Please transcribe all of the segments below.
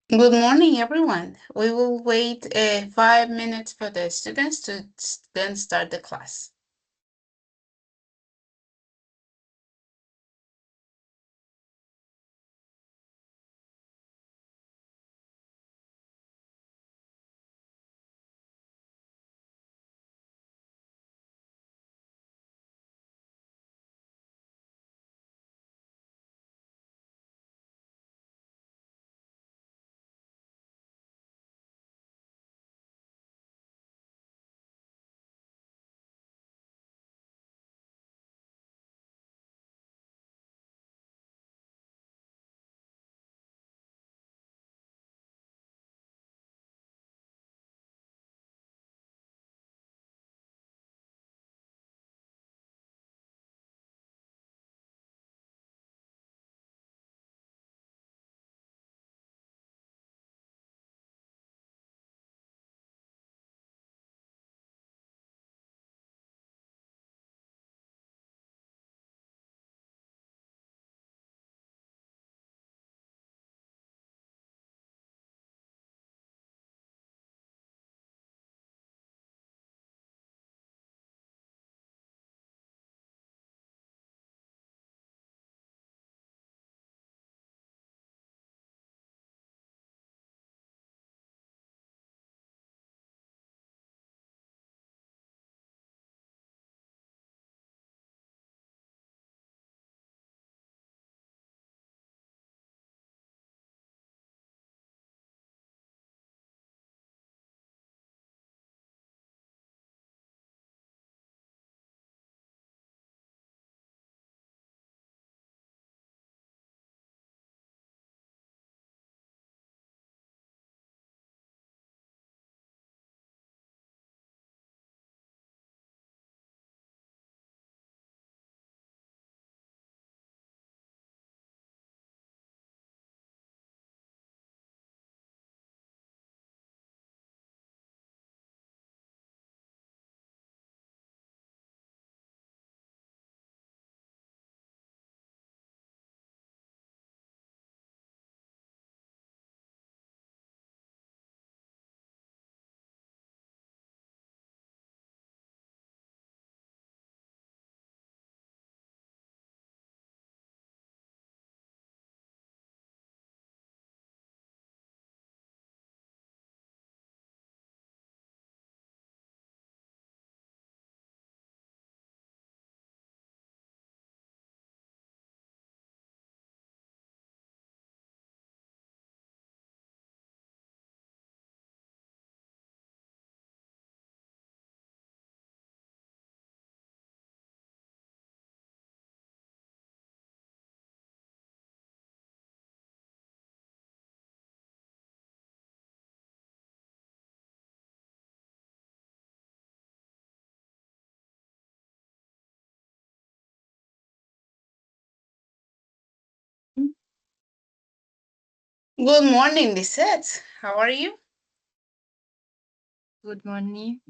Good morning, everyone. We will wait 5 minutes for the students to then start the class. Good morning, Lisette. How are you? Good morning.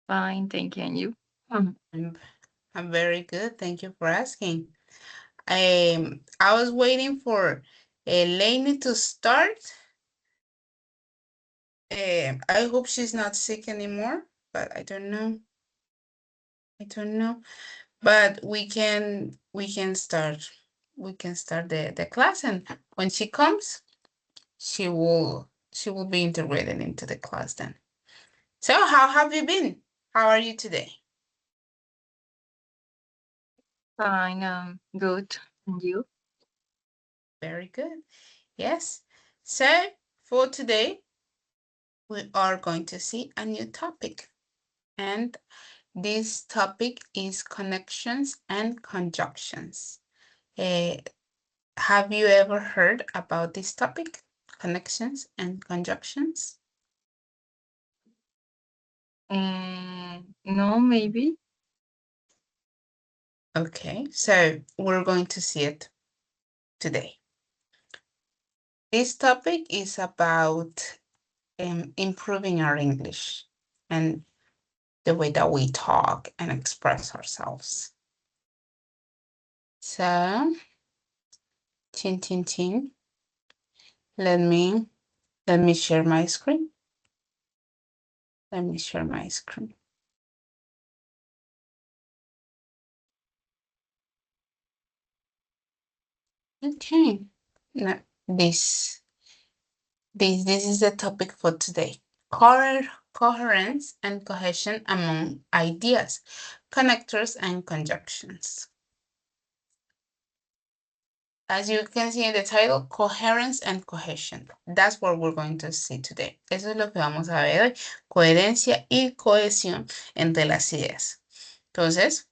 Fine, thank you. And you? I'm, I'm very good. Thank you for asking. I was waiting for Lainey to start. I hope she's not sick anymore, but I don't know. I don't know. But we can start. We can start the class, and when she comes, she will be integrated into the class then. So how have you been? How are you today? Fine, good. And you? Very good. Yes. So for today, we are going to see a new topic. And this topic is connections and conjunctions. Eh, have you ever heard about this topic? Connections and conjunctions? No, maybe. Okay, so we're going to see it today. This topic is about improving our English and the way that we talk and express ourselves. So, chin, chin, chin. Let me. Let me share my screen. Let me share my screen. Okay. Now, this is the topic for today. Coherence and cohesion among ideas, connectors and conjunctions. As you can see in the title, coherence and cohesion. That's what we're going to see today. Eso es lo que vamos a ver hoy. Coherencia y cohesión entre las ideas. Entonces,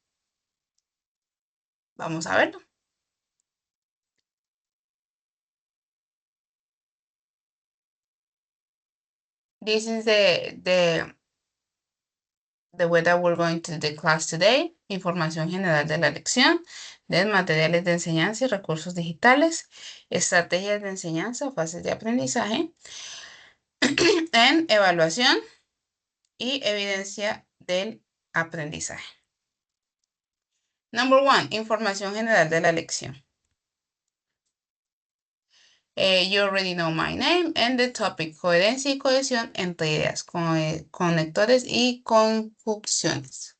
vamos a verlo. This is the way that we're going to do the class today. Información general de la lección, de materiales de enseñanza y recursos digitales, estrategias de enseñanza, fases de aprendizaje, en evaluación y evidencia del aprendizaje. Number 1, información general de la lección. You already know my name and the topic, coherencia y cohesión entre ideas, conectores y conjunciones.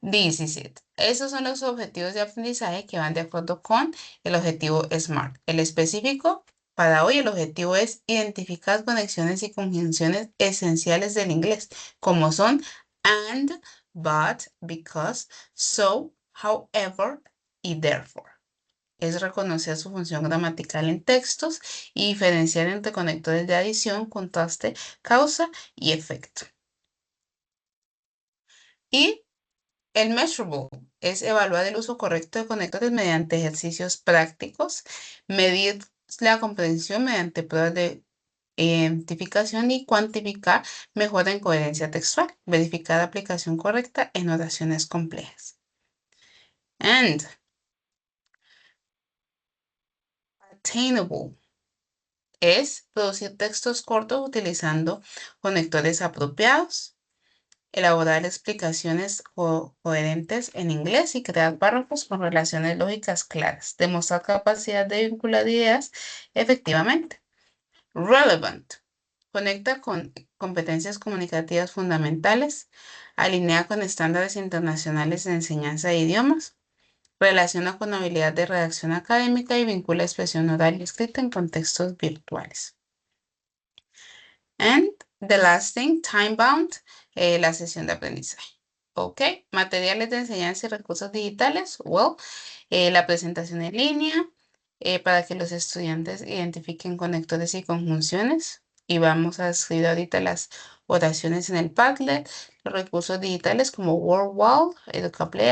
This is it. Esos son los objetivos de aprendizaje que van de acuerdo con el objetivo SMART. El específico, para hoy el objetivo es identificar conexiones y conjunciones esenciales del inglés, como son and, but, because, so, however y therefore. Es reconocer su función gramatical en textos y diferenciar entre conectores de adición, contraste, causa y efecto. Y el measurable es evaluar el uso correcto de conectores mediante ejercicios prácticos, medir la comprensión mediante pruebas de identificación y cuantificar mejora en coherencia textual, verificar la aplicación correcta en oraciones complejas. And attainable es producir textos cortos utilizando conectores apropiados, elaborar explicaciones coherentes en inglés y crear párrafos con relaciones lógicas claras, demostrar capacidad de vincular ideas efectivamente. Relevant. Conecta con competencias comunicativas fundamentales, alinea con estándares internacionales de enseñanza de idiomas, relaciona con habilidad de redacción académica y vincula expresión oral y escrita en contextos virtuales. And the last thing, time bound, la sesión de aprendizaje. Ok, materiales de enseñanza y recursos digitales. Well, la presentación en línea para que los estudiantes identifiquen conectores y conjunciones. Y vamos a escribir ahorita las oraciones en el Padlet. Los recursos digitales como WordWall, Educaplay,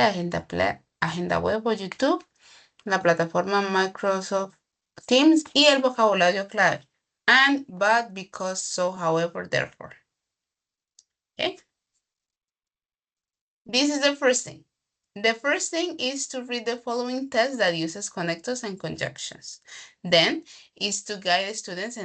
Agenda Web o YouTube. La plataforma Microsoft Teams y el vocabulario clave. And, but, because, so, however, therefore. Okay? This is the first thing. The first thing is to read the following text that uses connectors and conjunctions. Then is to guide students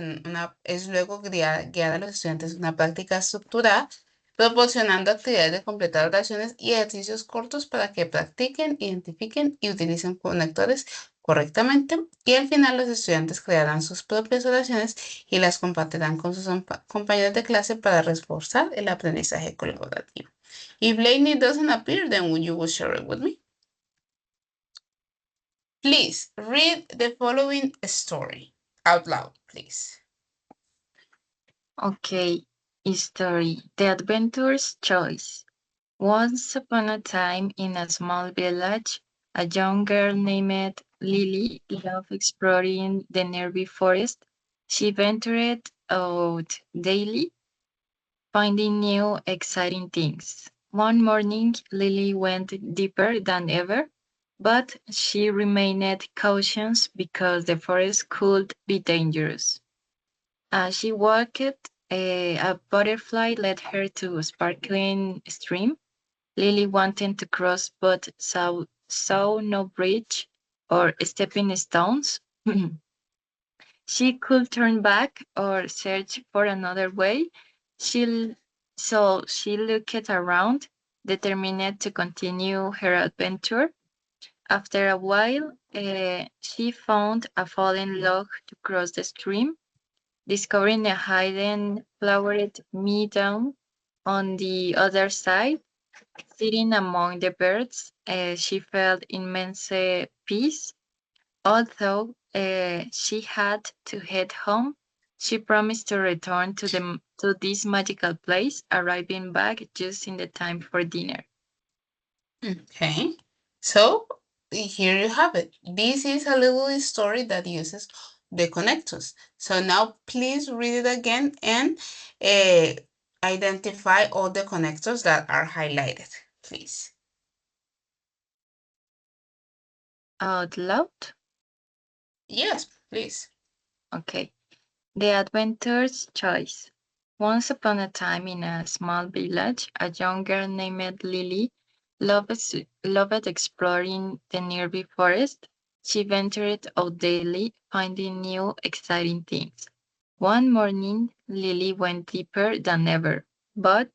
es luego guiar a los estudiantes en una práctica estructurada, proporcionando actividades de completar oraciones y ejercicios cortos para que practiquen, identifiquen y utilicen conectores correctamente. Y al final los estudiantes crearán sus propias oraciones y las compartirán con sus compañeros de clase para reforzar el aprendizaje colaborativo. If Blaney doesn't appear, then you will share it with me. Please read the following story out loud, please. Okay, story. The Adventurer's Choice. Once upon a time, in a small village, a young girl named Lily loved exploring the nearby forest. She ventured out daily, finding new, exciting things. One morning, Lily went deeper than ever, but she remained cautious because the forest could be dangerous. As she walked, a butterfly led her to a sparkling stream. Lily wanted to cross but saw no bridge or stepping stones. She could turn back or search for another way. So she looked around, determined to continue her adventure. After a while, she found a fallen log to cross the stream. Discovering a hidden flowered meadow on the other side, sitting among the birds, she felt immense peace. Although she had to head home, she promised to return to this magical place, arriving back just in the time for dinner. Okay. So here you have it. This is a little story that uses the connectors. So now please read it again and uh, identify all the connectors that are highlighted, please. Out loud? Yes, please. Okay. The Adventurer's Choice. Once upon a time, in a small village, a young girl named Lily loved exploring the nearby forest. She ventured out daily, finding new, exciting things. One morning, Lily went deeper than ever, but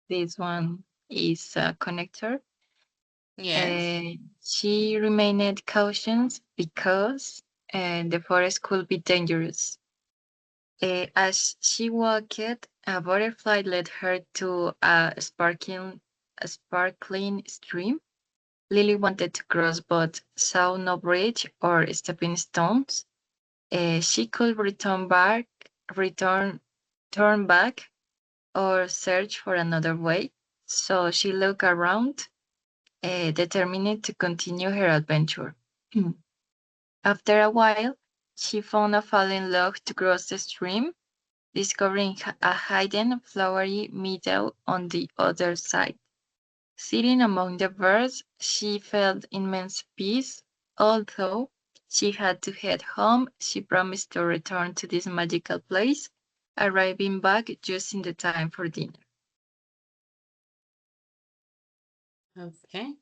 this one is a connector. Yes. Uh, she remained cautious because the forest could be dangerous. As she walked, a butterfly led her to a sparkling stream. Lily wanted to cross but saw no bridge or stepping stones. She could return, turn back, or search for another way. So she looked around, determined to continue her adventure. After a while, she found a fallen log to cross the stream, discovering a hidden flowery meadow on the other side. Sitting among the birds, she felt immense peace. Although she had to head home, she promised to return to this magical place, arriving back just in the time for dinner. Okay.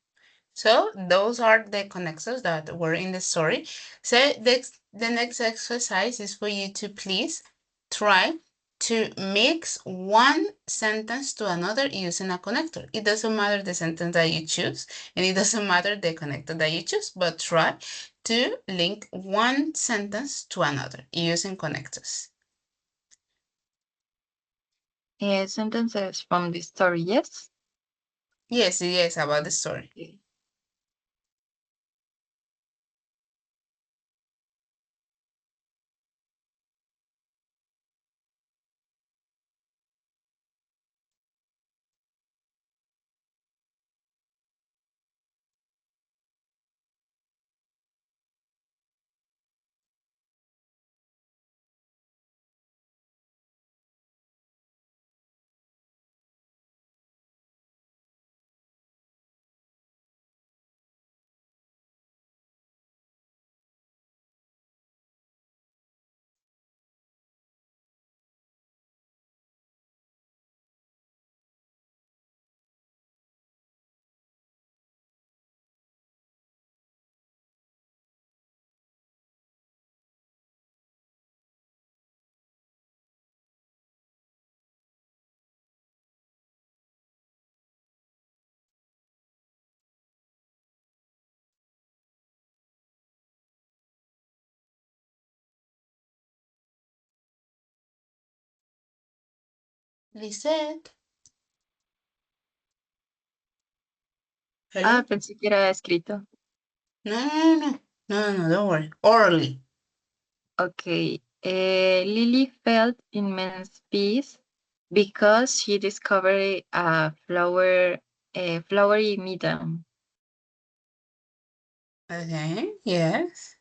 So those are the connectors that were in the story. So the next exercise is for you to please try to mix one sentence to another using a connector. It doesn't matter the sentence that you choose, and it doesn't matter the connector that you choose, but try to link one sentence to another using connectors. Sentences from the story, yes? Yes, yes, about the story. Okay. Lisette, Ah, hello? pensé que era escrito. No, no, no, no, no, no, don't worry. Orally. Okay. Lily felt immense peace because she discovered a flowery meadow. Okay, yes.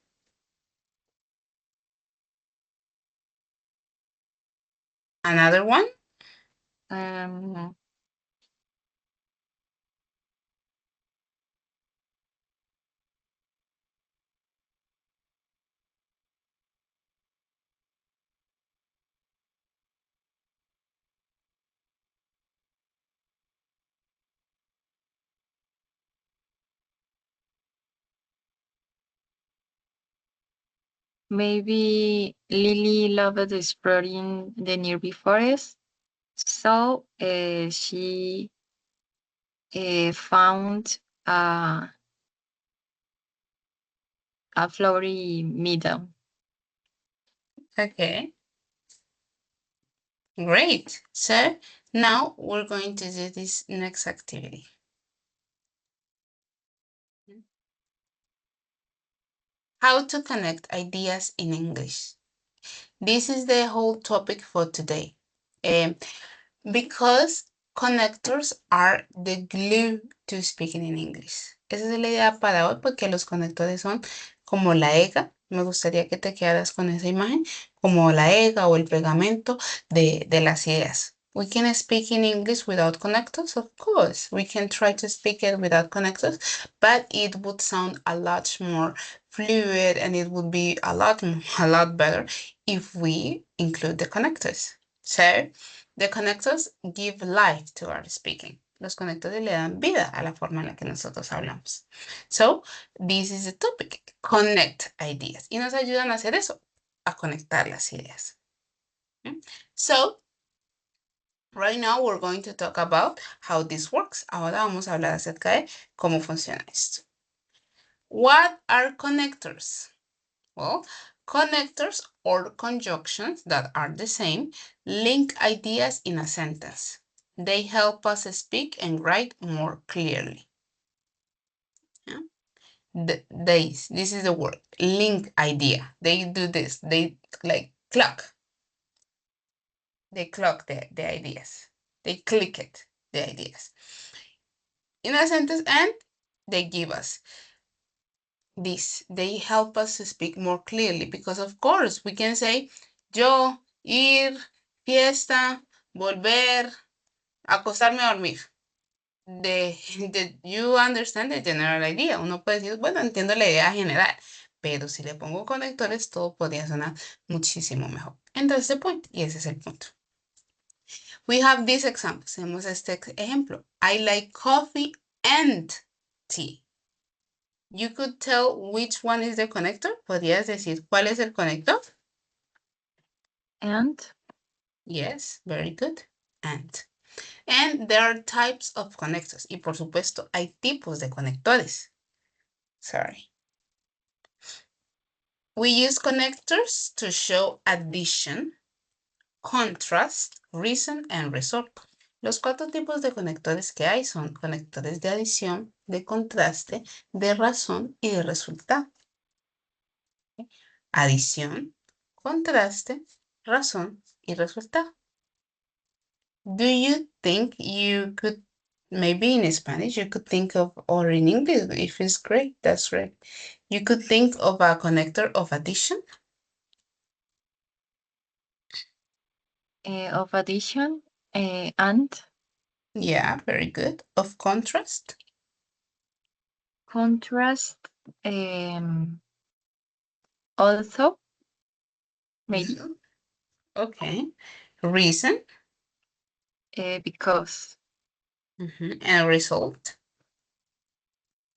Another one? Um, Maybe Lily loved exploring the nearby forest, so she found a flowery meadow. Okay. Great. So now we're going to do this next activity. How to connect ideas in English. This is the whole topic for today. Because connectors are the glue to speaking in English. Esa es la idea para hoy porque los conectores son como la EGA. Me gustaría que te quedaras con esa imagen, como la EGA o el pegamento de las ideas. We can speak in English without connectors, of course. We can try to speak it without connectors, but it would sound a lot more fluid and it would be a lot better if we include the connectors. So, the connectors give life to our speaking. Los conectores le dan vida a la forma en la que nosotros hablamos. So, this is the topic, connect ideas. Y nos ayudan a hacer eso, a conectar las ideas. So, right now we're going to talk about how this works. Ahora vamos a hablar acerca de cómo funciona esto. What are connectors? Well, connectors or conjunctions that are the same link ideas in a sentence. They help us speak and write more clearly. Yeah? This is the word, link idea. They do this, they like clock. They clock the ideas. They click it, the ideas. In a sentence, and they give us this. They help us to speak more clearly because, of course, we can say yo, ir, fiesta, volver, acostarme a dormir. You understand the general idea. Uno puede decir, bueno, entiendo la idea general, pero si le pongo conectores, todo podría sonar muchísimo mejor. And that's the point, y ese es el punto. We have these examples. Tenemos este ejemplo. I like coffee and tea. You could tell which one is the connector. ¿Podrías decir cuál es el conector? And? Yes, very good. And there are types of connectors. Y por supuesto, hay tipos de conectores. Sorry. We use connectors to show addition, contrast, reason, and result. Los 4 tipos de conectores que hay son conectores de adición, de contraste, de razón y de resultado. Adición, contraste, razón y resultado. Do you think you could, maybe in Spanish, you could think of, or in English, if it's great, that's great. You could think of a connector of addition? Of addition, and? Yeah, very good. Of contrast? Contrast, also, maybe? Okay. Reason? Because. And result?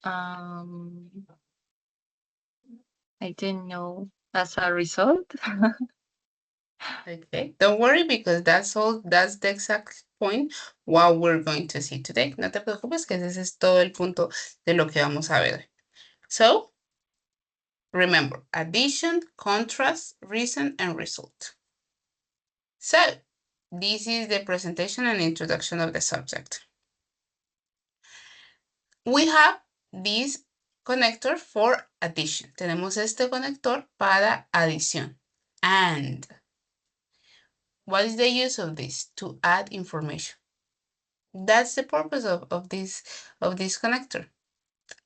I didn't know. As a result? Okay, don't worry because that's the exact point what we're going to see today. No te preocupes que ese es todo el punto de lo que vamos a ver. So, remember, addition, contrast, reason, and result. So, this is the presentation and introduction of the subject. We have this connector for addition. Tenemos este conector para adición. And what is the use of this? To add information. That's the purpose of this connector.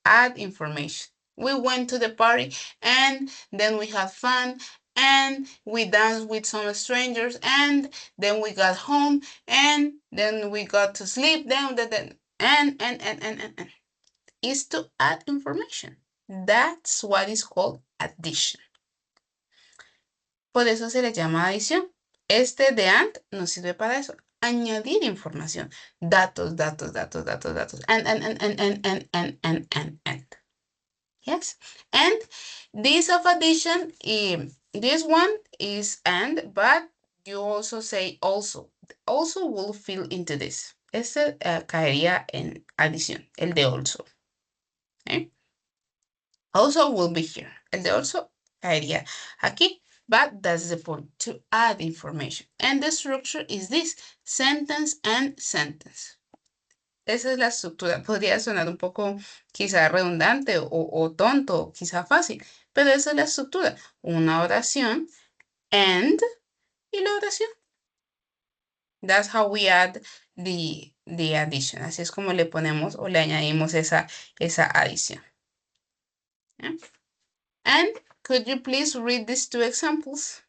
Add information. We went to the party and then we had fun and we danced with some strangers and then we got home and then we got to sleep. And is to add information. That's what is called addition. Por eso se le llama adición. Este de and nos sirve para eso. Añadir información. Datos. And. Yes. And this of addition, this one is and, but you also say also. Also will fill into this. Este caería en adición, el de also. Okay. Also will be here. El de also caería aquí. But that's the point, to add information. And the structure is this, sentence and sentence. Esa es la estructura. Podría sonar un poco quizá redundante o tonto, quizá fácil, pero esa es la estructura. Una oración and y la oración. That's how we add the addition. Así es como le ponemos o le añadimos esa adición. Yeah. And could you please read these two examples?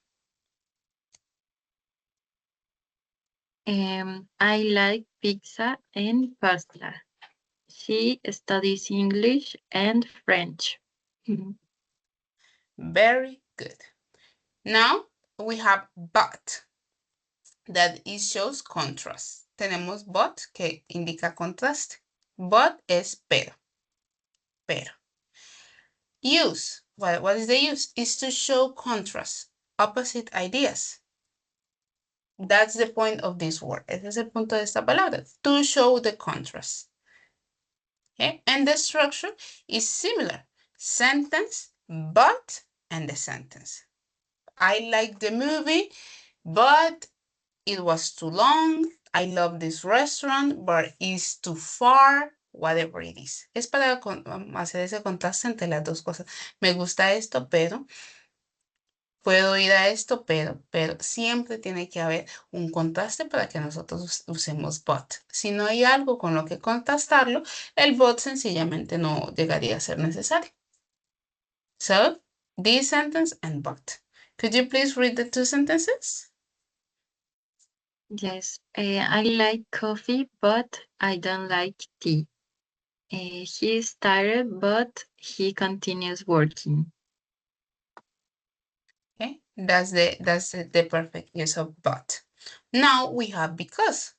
I like pizza and pasta. She studies English and French. Very good. Now we have but. That it shows contrast. Tenemos but que indica contraste. But es pero. Pero. Use. What is the use? Is to show contrast. Opposite ideas. That's the point of this word. Ese es el punto de esta palabra. To show the contrast. Okay? And the structure is similar. Sentence, but, and the sentence. I like the movie, but it was too long. I love this restaurant, but it's too far. Whatever it is. Es para hacer ese contraste entre las dos cosas. Me gusta esto, pero puedo ir a esto, pero siempre tiene que haber un contraste para que nosotros usemos but. Si no hay algo con lo que contrastarlo, el but sencillamente no llegaría a ser necesario. So, this sentence and but. Could you please read the two sentences? Yes, I like coffee, but I don't like tea. He is tired, but he continues working. Okay, that's the perfect use of but. Now we have because.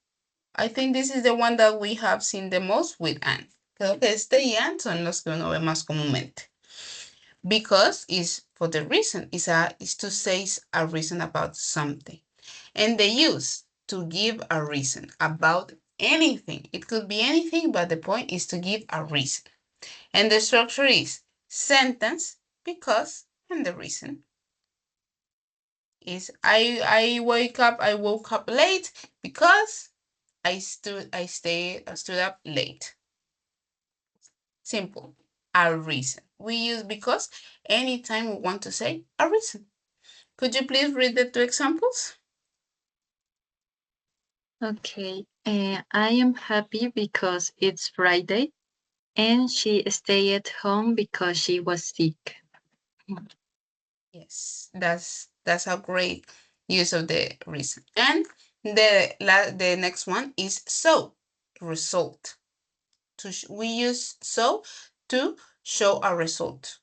I think this is the one that we have seen the most with and. Creo que este y and son los que uno ve más comúnmente. Because is for the reason, is to say a reason about something. And the use, to give a reason about anything. It could be anything, but the point is to give a reason. And the structure is sentence, because, and the reason is I woke up late because I stood up late. Simple. A reason. We use because anytime we want to say a reason. Could you please read the two examples? Okay, I am happy because it's Friday, and she stayed at home because she was sick. Yes, that's a great use of the reason. And the next one is so, result. We use so to show a result.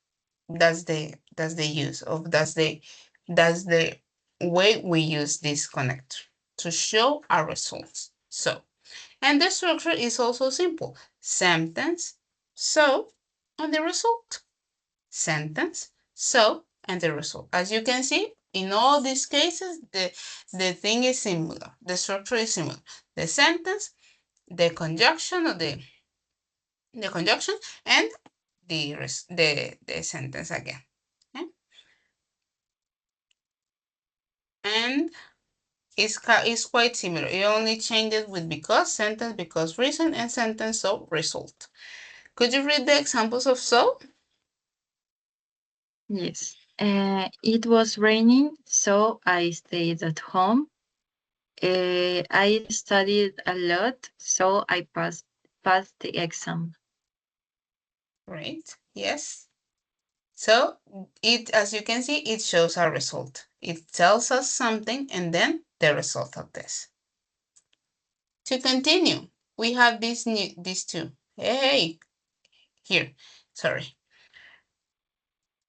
That's the use of that's the way we use this connector to show our results. So, and the structure is also simple. Sentence, so, and the result. Sentence, so, and the result. As you can see, in all these cases, the thing is similar. The structure is similar. The sentence, the conjunction of the conjunction, and the sentence again. Okay? And it's quite similar. It only changes with because, sentence, because, reason, and sentence, so, result. Could you read the examples of so? Yes. It was raining, so I stayed at home. I studied a lot, so I passed the exam. Great. Yes. So as you can see, it shows a result. It tells us something and then the result of this. To continue, we have these two. Hey, here, sorry.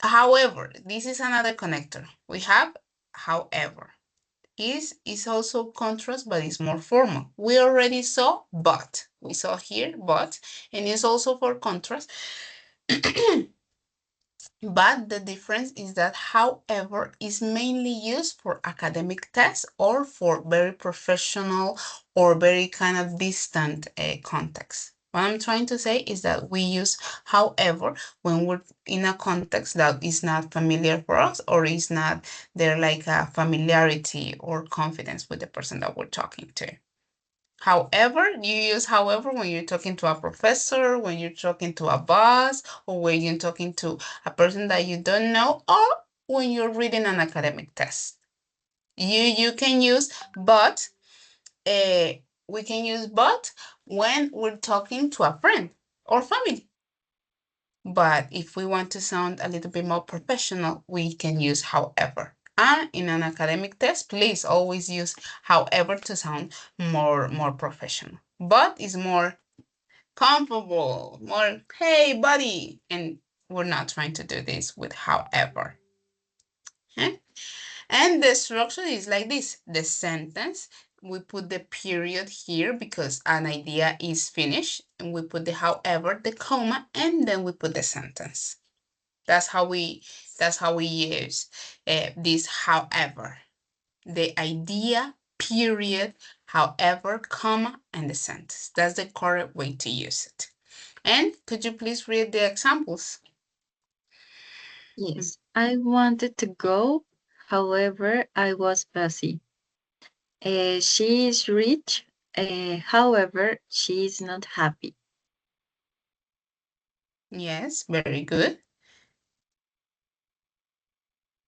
However, this is another connector. We have however. Is also contrast, but it's more formal. We already saw but. We saw here but, and it's also for contrast. But the difference is that however is mainly used for academic tests or for very professional or very kind of distant context. What I'm trying to say is that we use however when we're in a context that is not familiar for us or is not there like a familiarity or confidence with the person that we're talking to. However, you use however when you're talking to a professor, when you're talking to a boss, or when you're talking to a person that you don't know, or when you're reading an academic test. You can use but, we can use but when we're talking to a friend or family. But if we want to sound a little bit more professional, we can use however. And in an academic test, please always use however to sound more professional. But is more comfortable, more hey buddy, and we're not trying to do this with however. Okay? And the structure is like this. The sentence, we put the period here because an idea is finished, and we put the however, the comma, and then we put the sentence. That's how we use this however. The idea, period, however, comma, and the sentence. That's the correct way to use it. And could you please read the examples? Yes, I wanted to go, however, I was busy. She is rich, however, she is not happy. Yes, very good.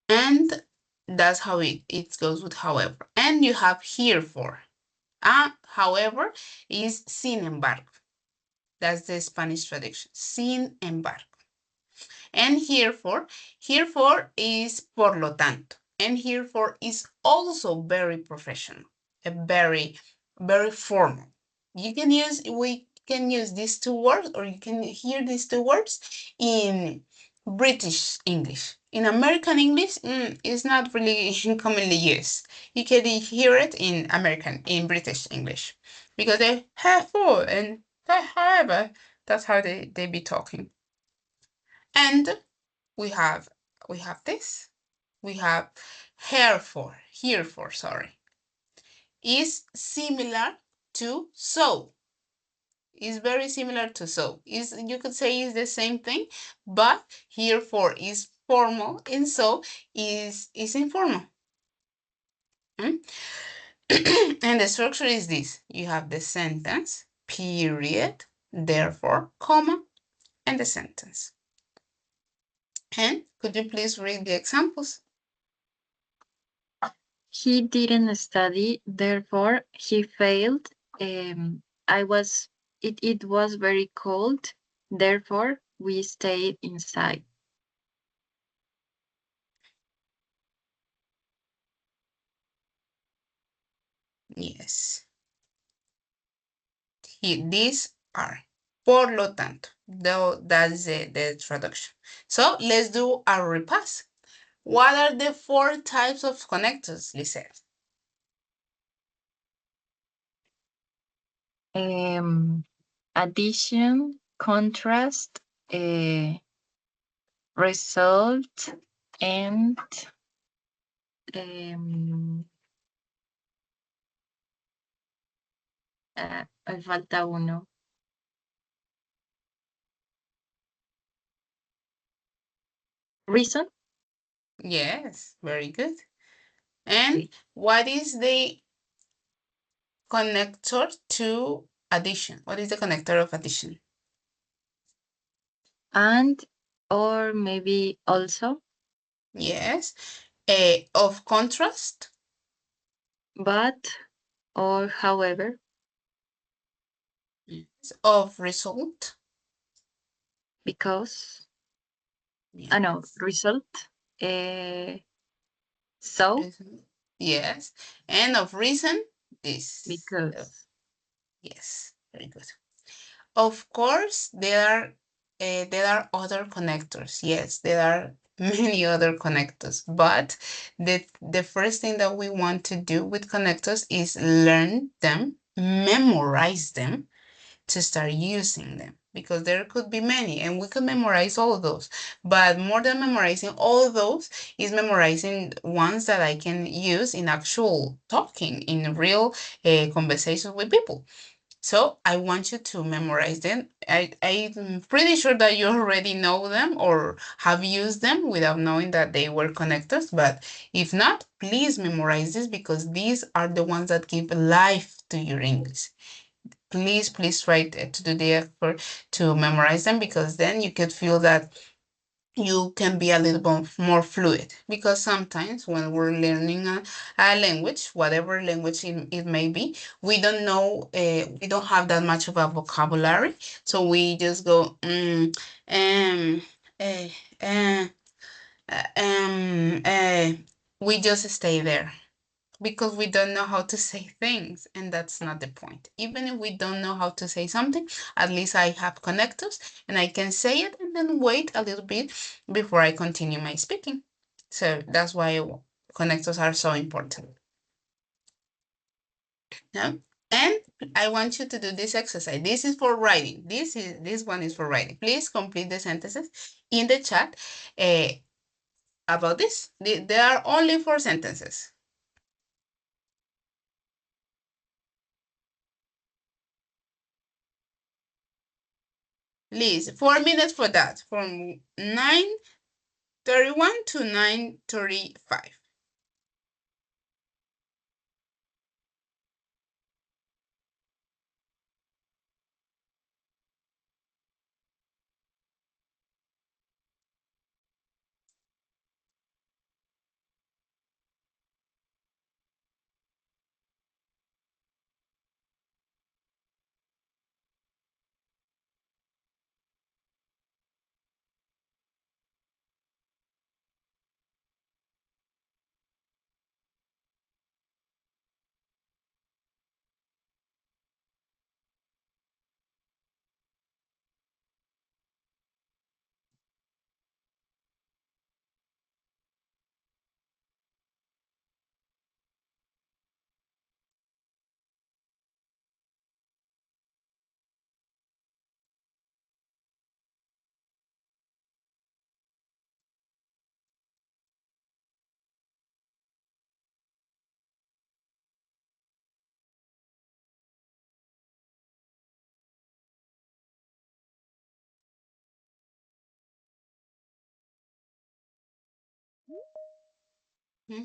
And that's how it goes with however. And you have herefore. However is sin embargo. That's the Spanish traduction. Sin embargo. And herefore is por lo tanto. And herefore is also very professional, very formal. We can use these two words, or you can hear these two words in British English. In American English, it's not really commonly used. You can hear it in British English, because they have for and however, that's how they be talking. And we have this. We have herefore, sorry, is similar to so. Is very similar to so. Is, you could say, is the same thing, but herefore is formal and so is informal. And the structure is this. You have the sentence, period, therefore, comma, and the sentence. And could you please read the examples? He didn't study, therefore he failed. I was it was very cold, therefore we stayed inside. Yes. These are. Por lo tanto, though that's the traduction. So let's do a repass. What are the 4 types of connectors, Lisette? Addition, contrast, result, and me falta uno. Reason. Yes, very good. And Okay. what is the connector to addition? What is the connector of addition? And or maybe also, Yes. Of contrast? but or however, Yes. Of result? because no Yes. result. So Yes. And of reason? This. because Yes, very good. Of course, there are other connectors. Yes, there are many other connectors, but the first thing that we want to do with connectors is learn them, memorize them to start using them, because there could be many and we could memorize all of those. But more than memorizing all of those is memorizing ones that I can use in actual talking, in real conversations with people. So I want you to memorize them. I'm pretty sure that you already know them or have used them without knowing that they were connectors. But if not, please memorize this because these are the ones that give life to your English. Please try to do the effort to memorize them because then you could feel that you can be a little bit more fluid because sometimes when we're learning a language, whatever language it may be, we don't know, we don't have that much of a vocabulary. So we just go, eh, eh, we just stay there because we don't know how to say things, and that's not the point. Even if we don't know how to say something, at least I have connectors and I can say it and then wait a little bit before I continue my speaking. So that's why connectors are so important. Yeah? And I want you to do this exercise. This is for writing. This one is for writing. Please complete the sentences in the chat about this. There are only 4 sentences. Please, 4 minutes for that, from 9:31 to 9:35. Hmm?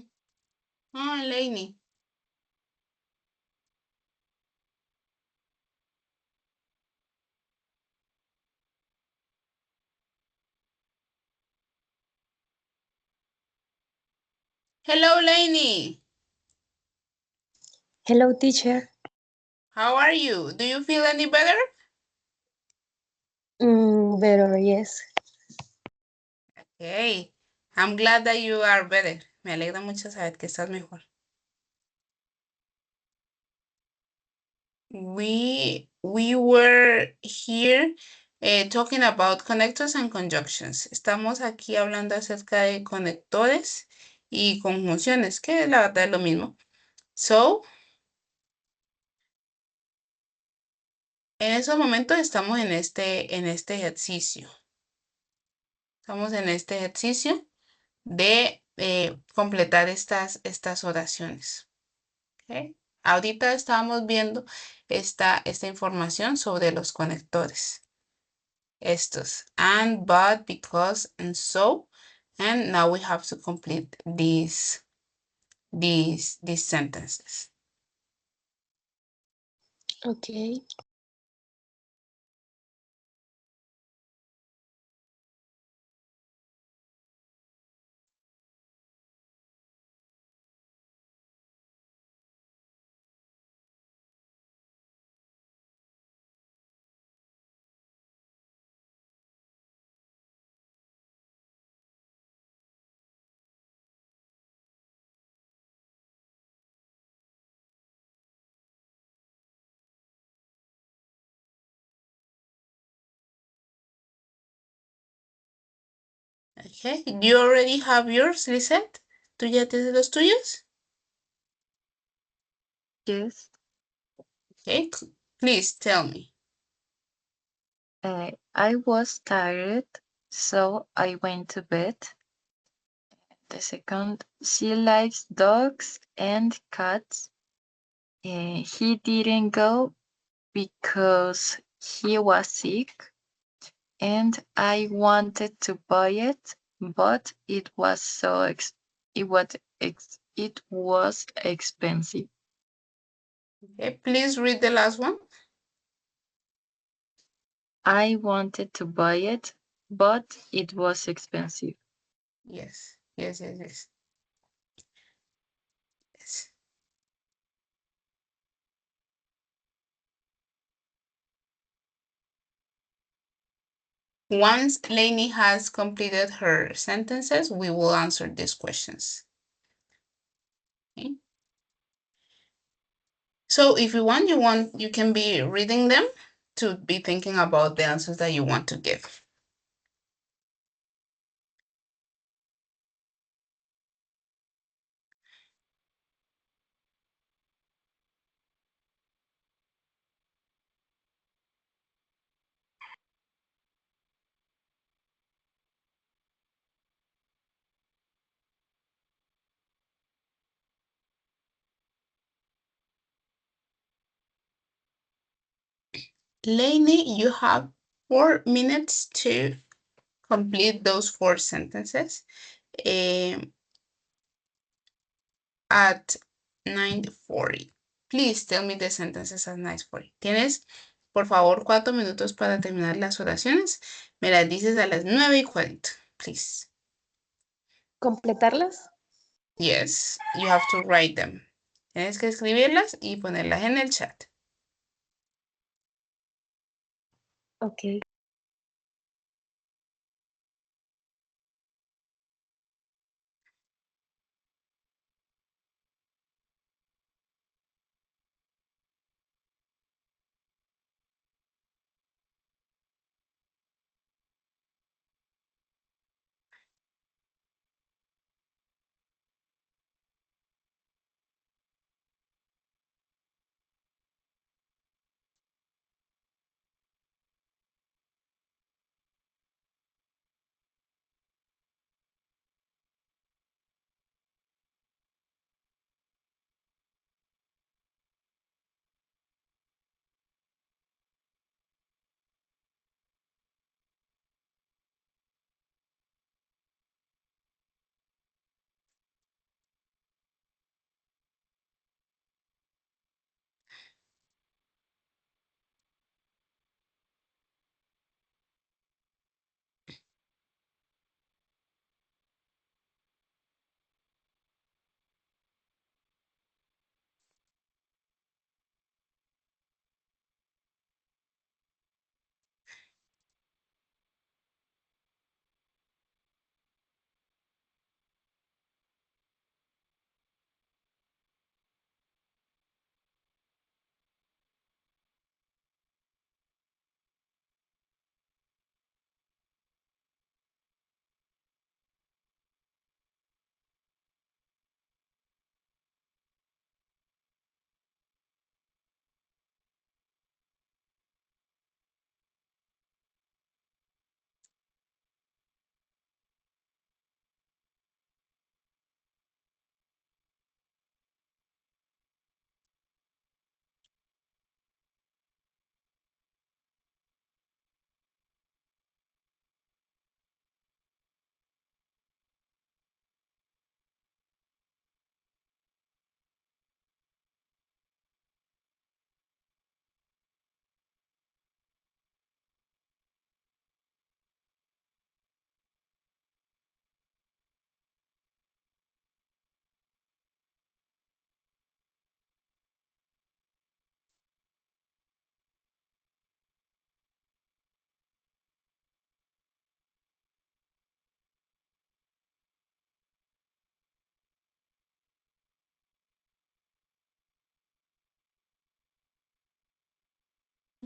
Oh, Lainey. Hello, Lainey. Hello, teacher. How are you? Do you feel any better? Better, yes. Hey, I'm glad that you are better. Me alegra mucho saber que estás mejor. We were here talking about connectors and conjunctions. Estamos aquí hablando acerca de conectores y conjunciones, que la verdad es lo mismo. So, en esos momentos estamos en este ejercicio. Estamos en este ejercicio de completar estas oraciones. ¿Ok? Ahorita estábamos viendo esta información sobre los conectores. Estos, and, but, because, and so. And now we have to complete these sentences. Okay. Okay, you already have yours, Lisette? ¿Tú ya tienes los tuyos? Yes. Okay, please tell me. I was tired, so I went to bed. The second, she likes dogs and cats. He didn't go because he was sick and I wanted to buy it, but it was it was expensive. Okay, please read the last one. I wanted to buy it, but it was expensive. Yes, yes, yes, yes. Yes. Once Lainey has completed her sentences, we will answer these questions. Okay. So if you can be reading them to be thinking about the answers that you want to give. Lainey, you have 4 minutes to complete those 4 sentences at 9:40. Please tell me the sentences at 9:40. Tienes, por favor, 4 minutos para terminar las oraciones. Me las dices a las 9:40, please. ¿Completarlas? Yes, you have to write them. Tienes que escribirlas y ponerlas en el chat. Ok.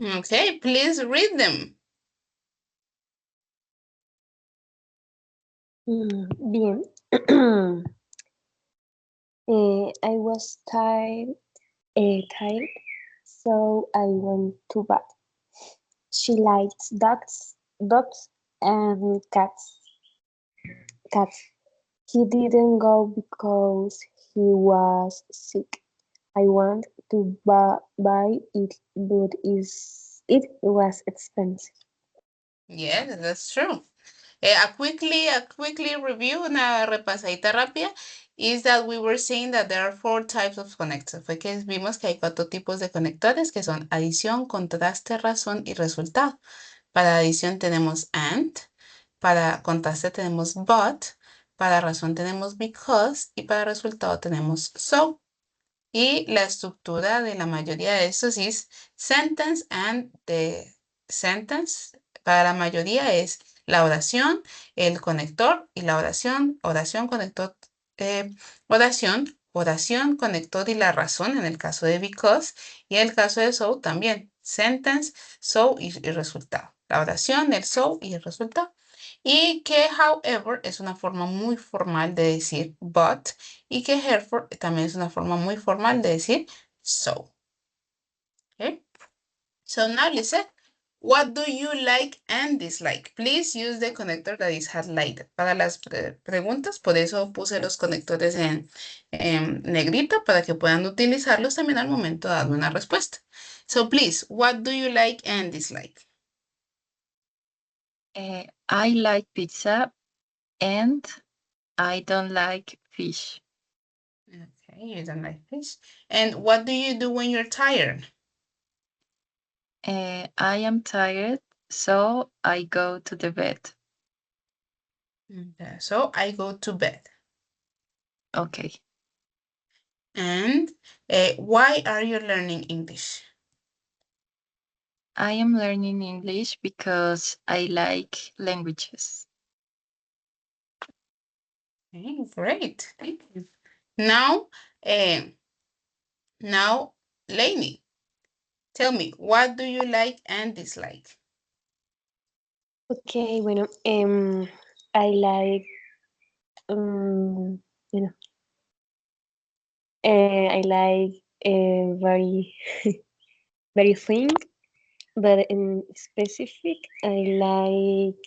Okay, please read them. Bien. I was tired, so I went to bed. She likes dogs and cats. Cats. He didn't go because he was sick. I went to buy it, but it was expensive. Yes, that's true. A quickly review, una repasadita rápida, is that we were saying that there are four types of connectors. Fue que vimos que hay cuatro tipos de conectores que son adición, contraste, razón y resultado. Para adición tenemos and, para contraste tenemos but, para razón tenemos because y para resultado tenemos so. Y la estructura de la mayoría de estos es sentence and the sentence. Para la mayoría es la oración, el conector y la oración, oración, conector, oración, oración, conector y la razón en el caso de because y en el caso de so también. Sentence, so y resultado. La oración, el so y el resultado. Y que however es una forma muy formal de decir but y que Hereford también es una forma muy formal de decir so. Okay? So now listen. What do you like and dislike? Please use the connector that is highlighted. Para las preguntas, por eso puse los conectores en negrito para que puedan utilizarlos también al momento de darme una respuesta. So please, what do you like and dislike? I like pizza and I don't like fish. Okay, you don't like fish. And what do you do when you're tired? I am tired, so I go to the bed. Okay, so I go to bed. Okay. And why are you learning English? I am learning English because I like languages. Okay, great. Thank you. Now, uh, now, Lainey, tell me, what do you like and dislike? Okay, bueno, I like, bueno, I like very, very thing, but in specific, I like,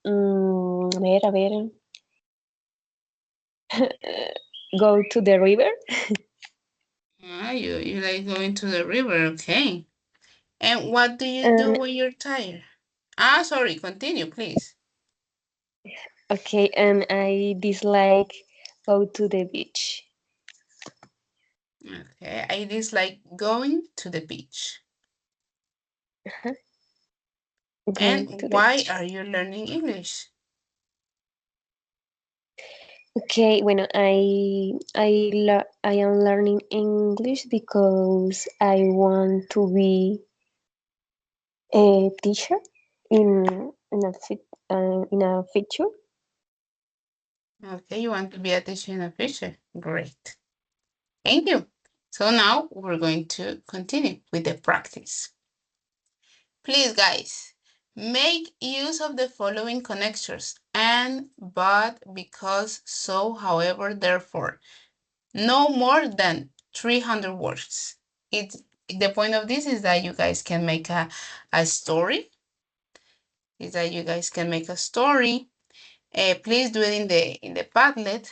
a ver, go to the river. Ah, you like going to the river, okay. And what do you do And when you're tired? Ah, sorry, continue, please. okay, and I dislike go to the beach. Okay, I dislike going to the beach. Go And to the why beach. are you learning English? Okay, bueno, I am learning English because I want to be a teacher in in a future. Okay, you want to be a teacher in the future. Great. Thank you. So now we're going to continue with the practice. Please, guys, make use of the following connectors: and, but, because, so, however, therefore. No more than 300 words. The point of this is that you guys can make a story. Is that you guys can make a story. Please do it in the Padlet.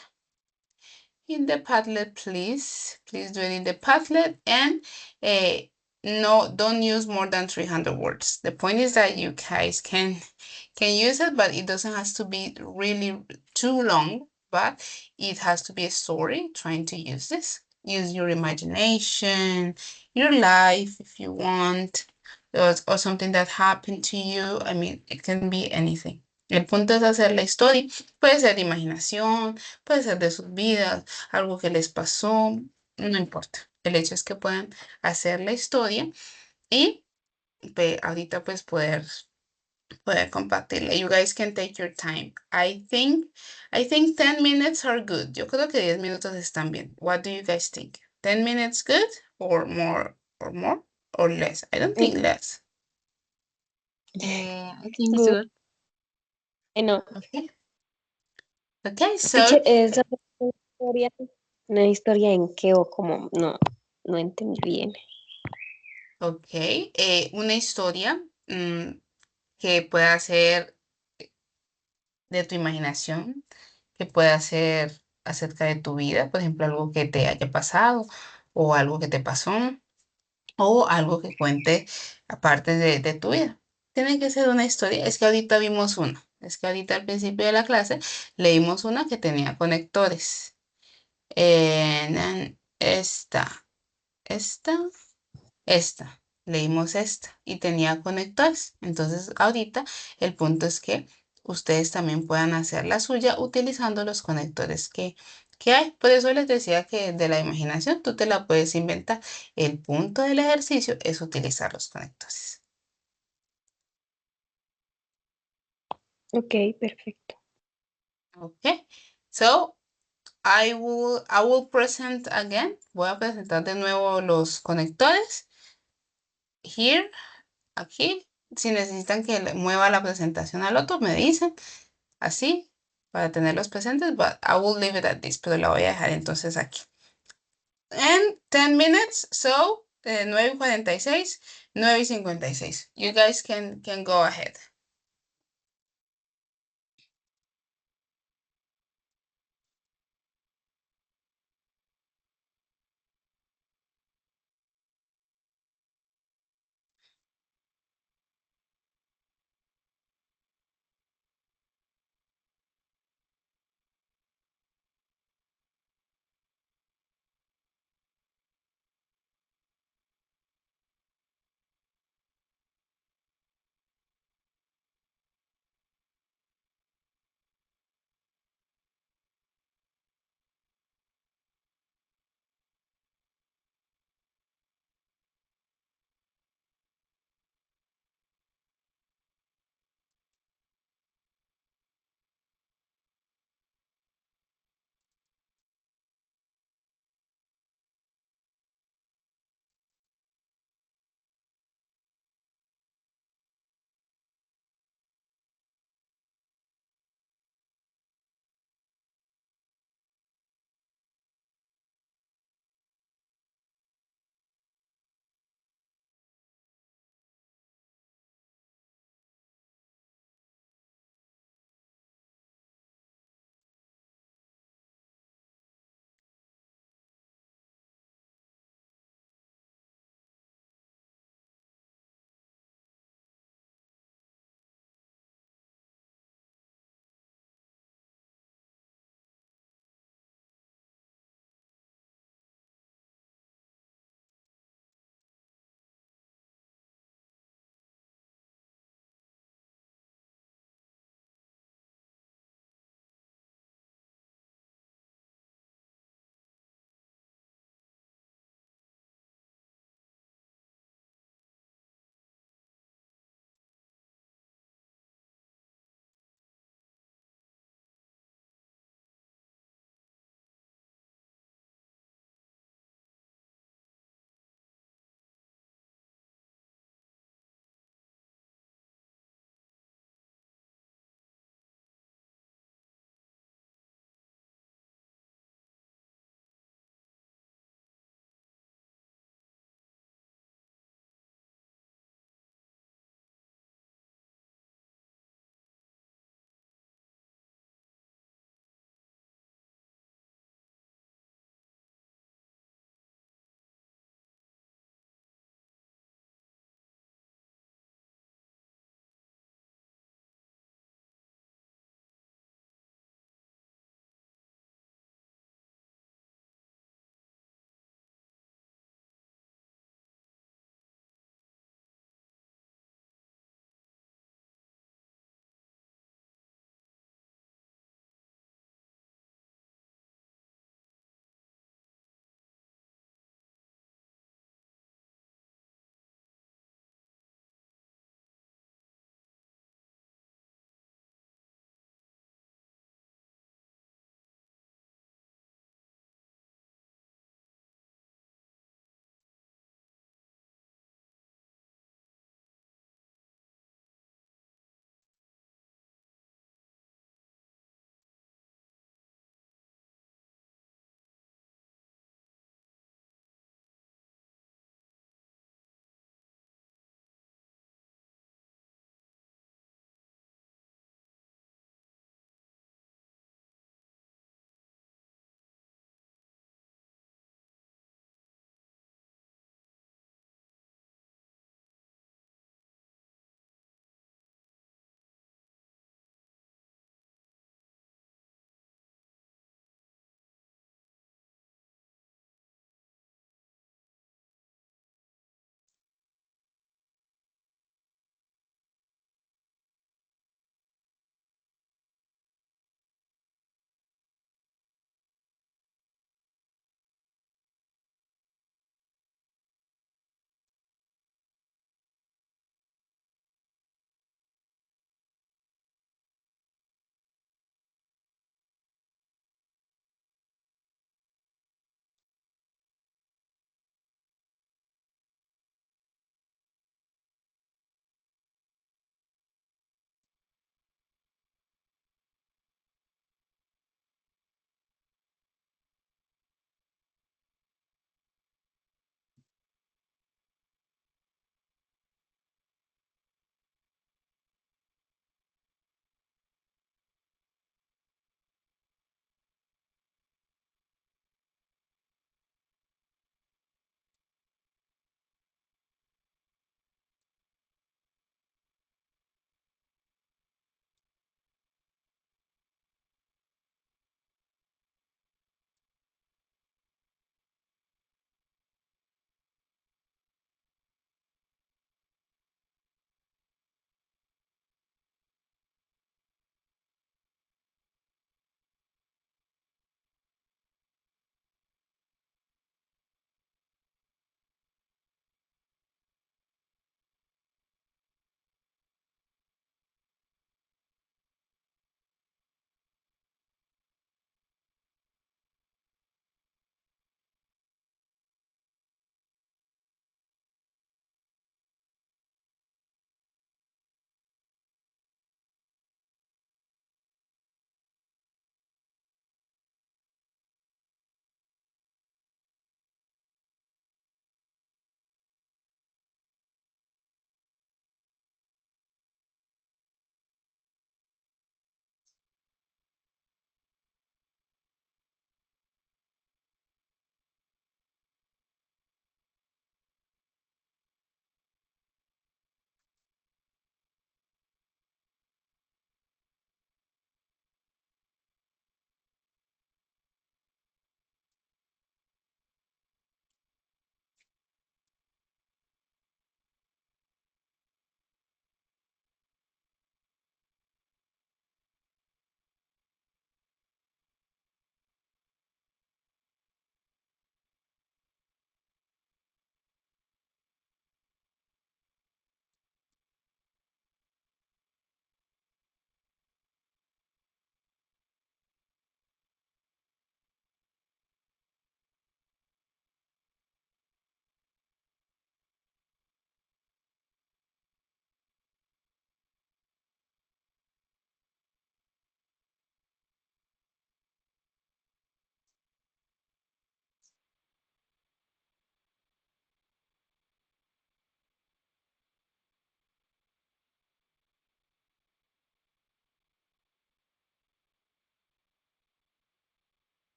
In the Padlet, please. Please do it in the Padlet, and no, don't use more than 300 words. The point is that you guys can use it, but it doesn't have to be really too long, but it has to be a story trying to use this. Use your imagination, your life if you want, or something that happened to you. I mean, it can be anything. El punto es hacer la historia. Puede ser de imaginación, puede ser de sus vidas, algo que les pasó, no importa. El hecho es que puedan hacer la historia y ahorita pues poder compartirla. You guys can take your time. I think 10 minutes are good. Yo creo que 10 minutos están bien. What do you guys think? 10 minutes good or more or less? I don't think less. I think it's Good. good. No, Okay. Okay, teacher, so es una historia en qué o cómo, no entendí bien. ok, una historia que pueda ser de tu imaginación, que pueda ser acerca de tu vida, por ejemplo, algo que te haya pasado o algo que te pasó. o algo que cuente aparte de tu vida. Tiene que ser una historia. Es que ahorita vimos una. Es que ahorita al principio de la clase leímos una que tenía conectores. Esta, esta. Leímos esta y tenía conectores. Entonces ahorita el punto es que ustedes también puedan hacer la suya utilizando los conectores que hay. Por eso les decía que de la imaginación tú te la puedes inventar. El punto del ejercicio es utilizar los conectores. Ok, perfecto. Okay, so I will present again. Voy a presentar de nuevo los conectores. Here, aquí. Si necesitan que mueva la presentación al otro, me dicen. Así, para tenerlos presentes, but I will leave it at this, pero la voy a dejar entonces aquí. And 10 minutes, so 9:46, 9:56. You guys can go ahead.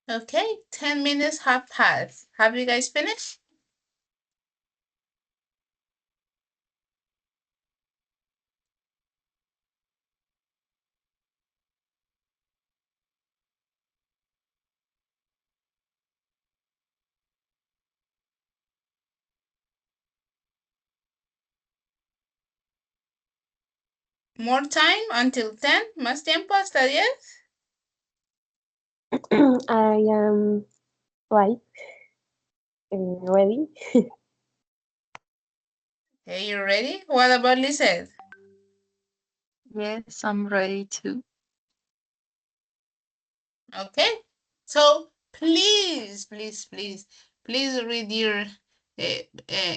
Okay, 10 minutes have passed. Have you guys finished? More time until 10. Más tiempo hasta 10. I am right. Ready? Okay, you ready? What about Lizette? Yes, I'm ready to. Okay, so please read your. Uh, uh,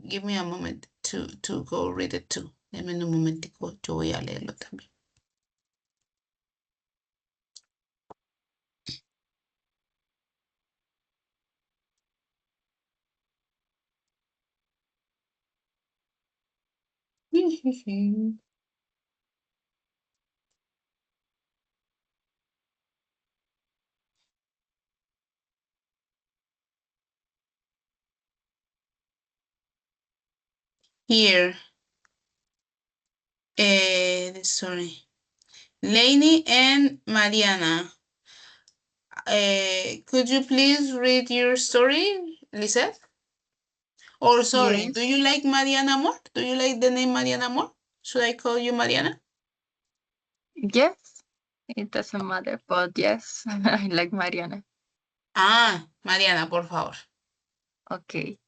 Give me a moment to go read it too. Deme un momentico, yo voy a leerlo también. Here, sorry, Lainey and Mariana. Could you please read your story, Lisette? Or sorry, do you Yes, like Mariana more? Do you like the name Mariana more? Should I call you Mariana? yes, it doesn't matter, but yes, I like Mariana. Ah, Mariana, por favor. Okay.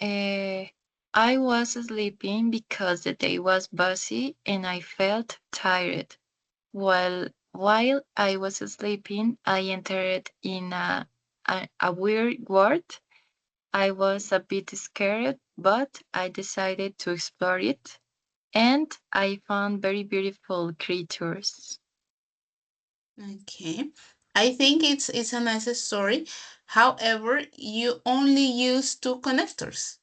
Uh, I was sleeping because the day was busy and I felt tired. While I was sleeping, I entered in a weird world. I was a bit scared, but I decided to explore it, and I found very beautiful creatures. Okay. I think it's a nice story. However, you only use two connectors.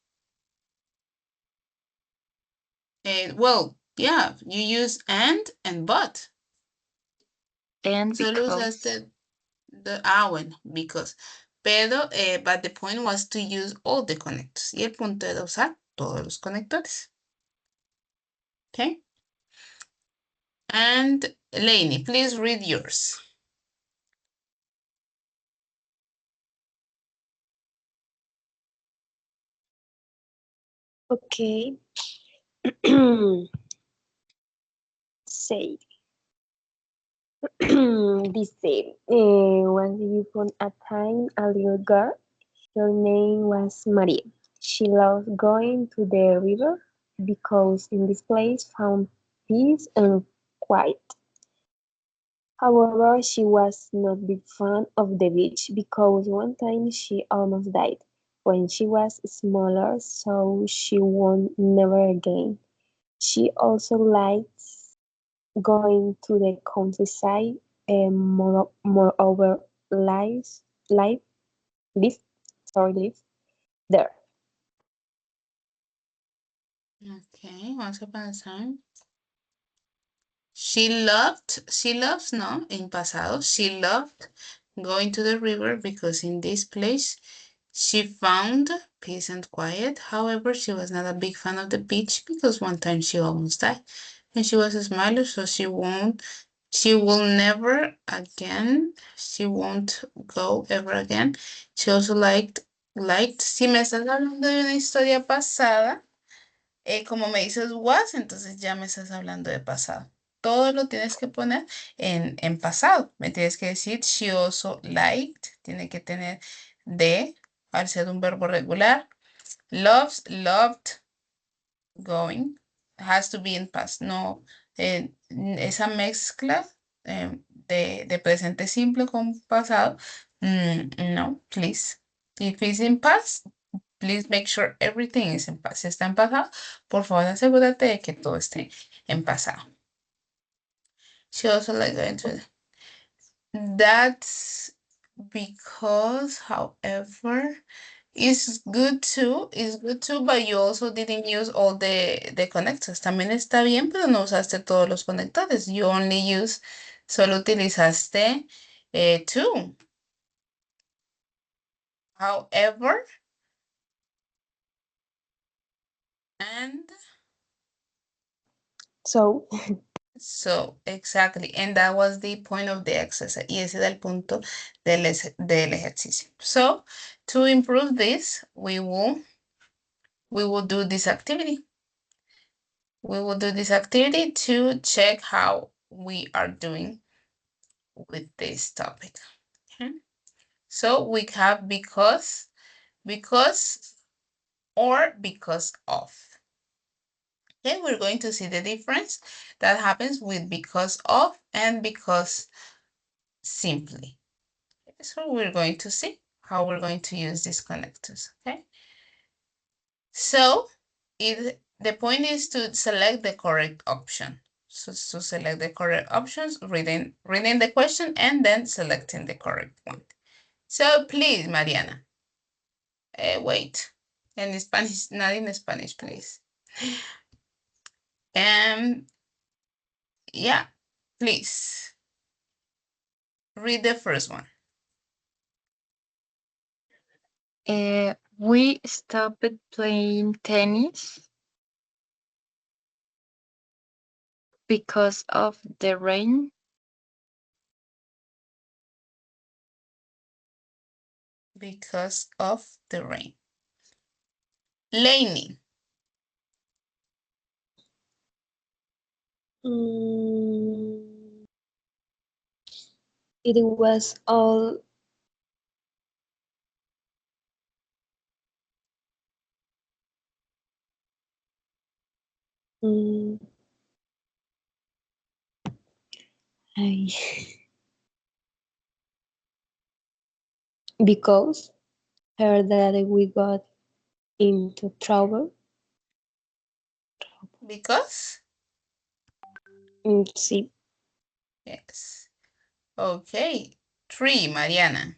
Well, yeah, you use and but. And Solo because usaste bueno, because. Pero, but the point was to use all the connectors. Y el punto era usar todos los conectores. Okay. And Lainey, please read yours. Okay. Say. Dice, once upon a time, a little girl. Her name was Maria. She loved going to the river because in this place found peace and quiet. However, she was not big fan of the beach because one time she almost died when she was smaller, so she won't never again. She also likes going to the countryside and moreover life live live there. Okay, once upon a time. She loves, no, in pasado, she loved going to the river because in this place she found peace and quiet. However, she was not a big fan of the beach because one time she almost died. And she was a smiler, so she will never again, she won't go ever again. She also si me estás hablando de una historia pasada, como me dices was, entonces ya me estás hablando de pasado. Todo lo tienes que poner en pasado. Me tienes que decir she also liked, tiene que tener de, al ser un verbo regular. Loves, loved, going, has to be in past. No, esa mezcla de presente simple con pasado, no, please. If it's in past, please make sure everything is in past. Si está en pasado, por favor asegúrate de que todo esté en pasado. She also like going to. That's because, however, it's good too, but you also didn't use all the connectors. También está bien, pero no usaste todos los conectores. You only use, solo utilizaste 2. However, and So, so, exactly. And that was the point of the exercise. Y ese era el punto del ejercicio. So, to improve this, we will do this activity. We will do this activity to check how we are doing with this topic. Okay. So we have because, or because of. Okay, we're going to see the difference that happens with because of and because simply. So we're going to see how we're going to use these connectors, okay? So the point is to select the correct option. So to select the correct options, reading the question and then selecting the correct one. So please, Mariana, wait. In Spanish, not in Spanish, please. Yeah, please. Read the first one. We stopped playing tennis because of the rain. Because of the rain. Lainey. mm, it was all mm, I, because heard that we got into trouble. Because? Sí, Yes. Okay. 3, Mariana.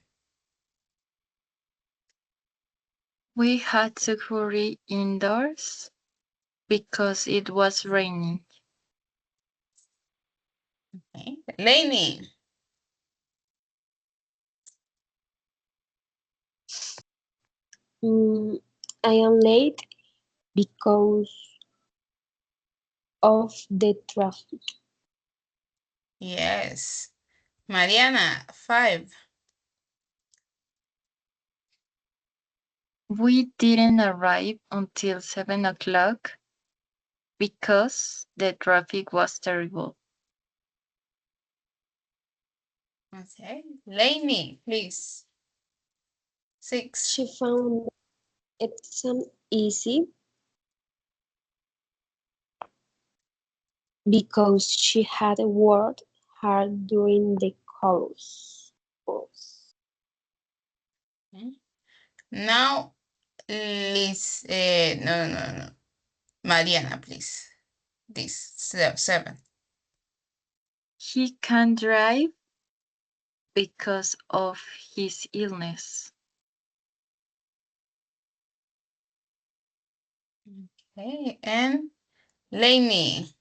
We had to hurry indoors because it was raining. Okay. Lainey. mm, I am late because of the traffic. Yes. Mariana, 5. We didn't arrive until 7 o'clock because the traffic was terrible. Okay. Lainey, please. 6. She found exam easy because she had worked hard during the course. Okay. Now, Liz, no. Mariana, please. This 7. He can't drive because of his illness. Okay. And Lainey.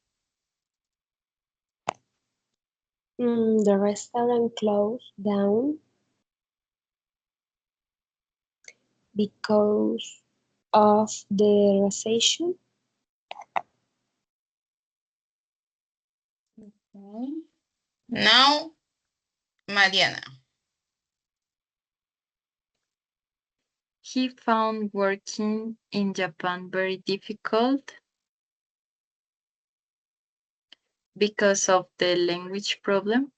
The restaurant closed down because of the recession. Okay. Now, Mariana. He found working in Japan very difficult because of the language problem.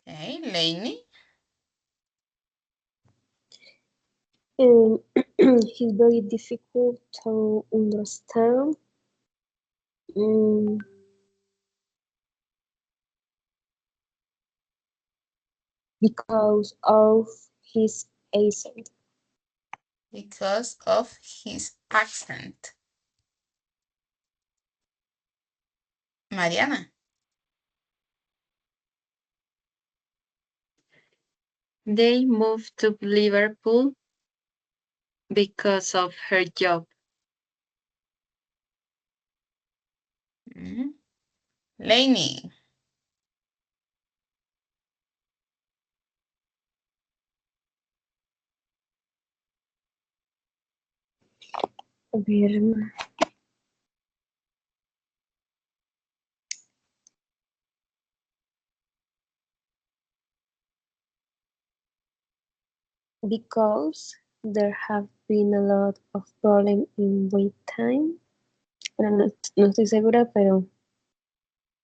Okay. Lainey. Um, it's very difficult to understand um, because of his accent. Because of his accent. Mariana. They moved to Liverpool because of her job. Lainey. A ver, because there have been a lot of problems in wait time. Bueno, no estoy segura, pero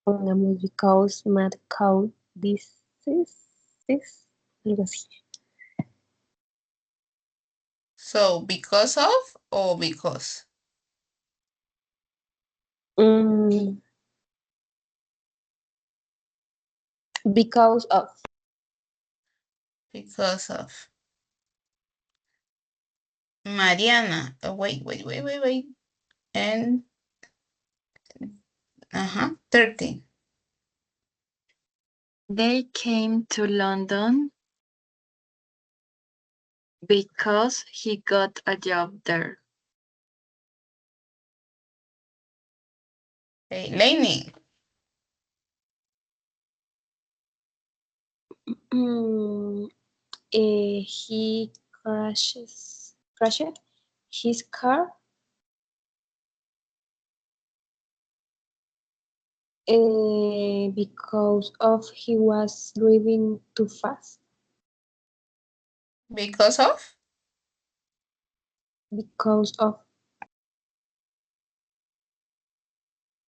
pongamos because mad cow diseases, algo así. So, because of or because? Mm, because of. Because of. Mariana. Wait. And, 13. They came to London because he got a job there. Hey, Lainey. He crashed his car because of he was driving too fast. Because of? Because of.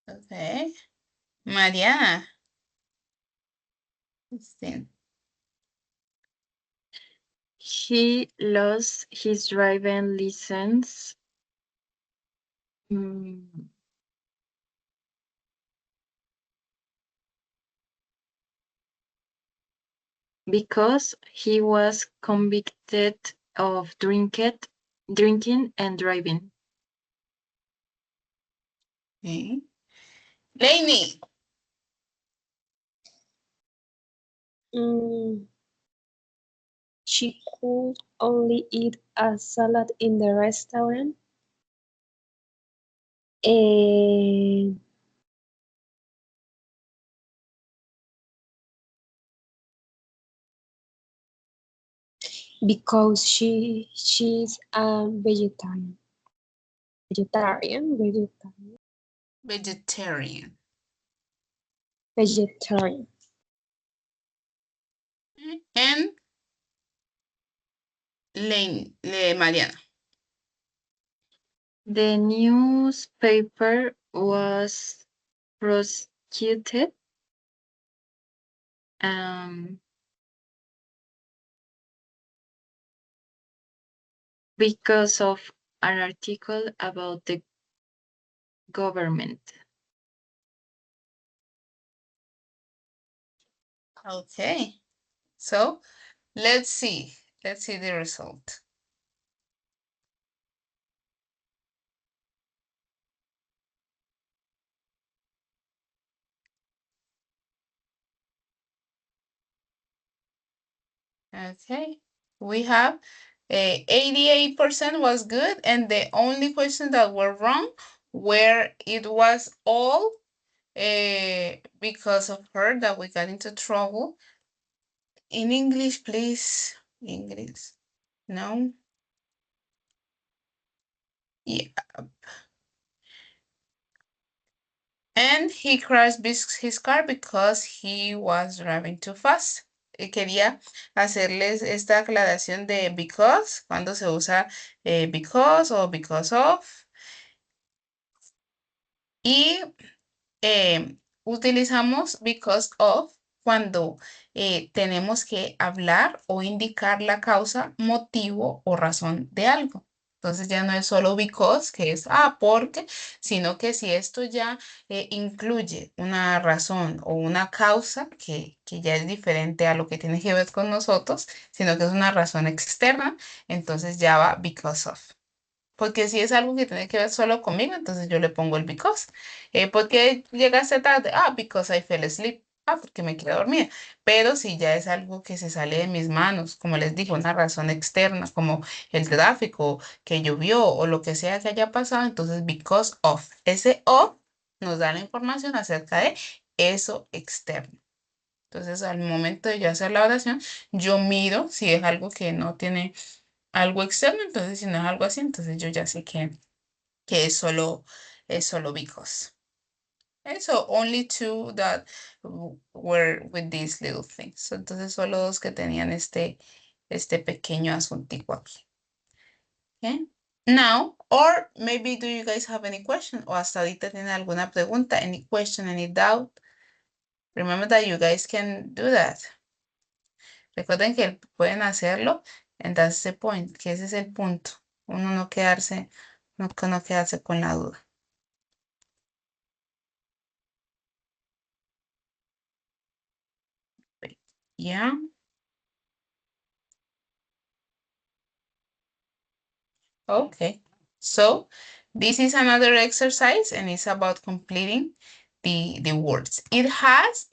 Okay. Mariana. 16. He lost his driving license because he was convicted of drinking and driving. Okay. Lainey. She could only eat a salad in the restaurant. Because she's a vegetarian. Vegetarian. Vegetarian. And Mariana. The newspaper was prosecuted because of an article about the government. Okay. So let's see. Let's see the result. Okay. We have 88% was good, and the only questions that were wrong where it was all because of her that we got into trouble. In English, please. English. No. Yeah. And he crashed his car because he was driving too fast. Quería hacerles esta aclaración de because, cuando se usa because o because of. Y utilizamos because of cuando tenemos que hablar o indicar la causa, motivo o razón de algo. Entonces ya no es solo because, que es porque, sino que si esto ya incluye una razón o una causa que ya es diferente a lo que tiene que ver con nosotros, sino que es una razón externa, entonces ya va because of. Porque si es algo que tiene que ver solo conmigo, entonces yo le pongo el because. ¿Por qué llegaste tarde? Because I fell asleep. Porque me quedé dormida. Pero si ya es algo que se sale de mis manos, como les digo, una razón externa, como el tráfico, que llovió o lo que sea que haya pasado, entonces because of. Ese of nos da la información acerca de eso externo. Entonces, al momento de yo hacer la oración, yo miro si es algo que no tiene algo externo, entonces si no es algo así, entonces yo ya sé que es solo because. And so only two that were with these little things. So, entonces solo dos que tenían este pequeño asuntico aquí. Okay. Now, or maybe do you guys have any question? O hasta ahorita tienen alguna pregunta, any question, any doubt? Remember that you guys can do that. Recuerden que pueden hacerlo and that's the point, que ese es el punto. Uno no quedarse con la duda. Yeah. Okay. So this is another exercise and it's about completing the words. It has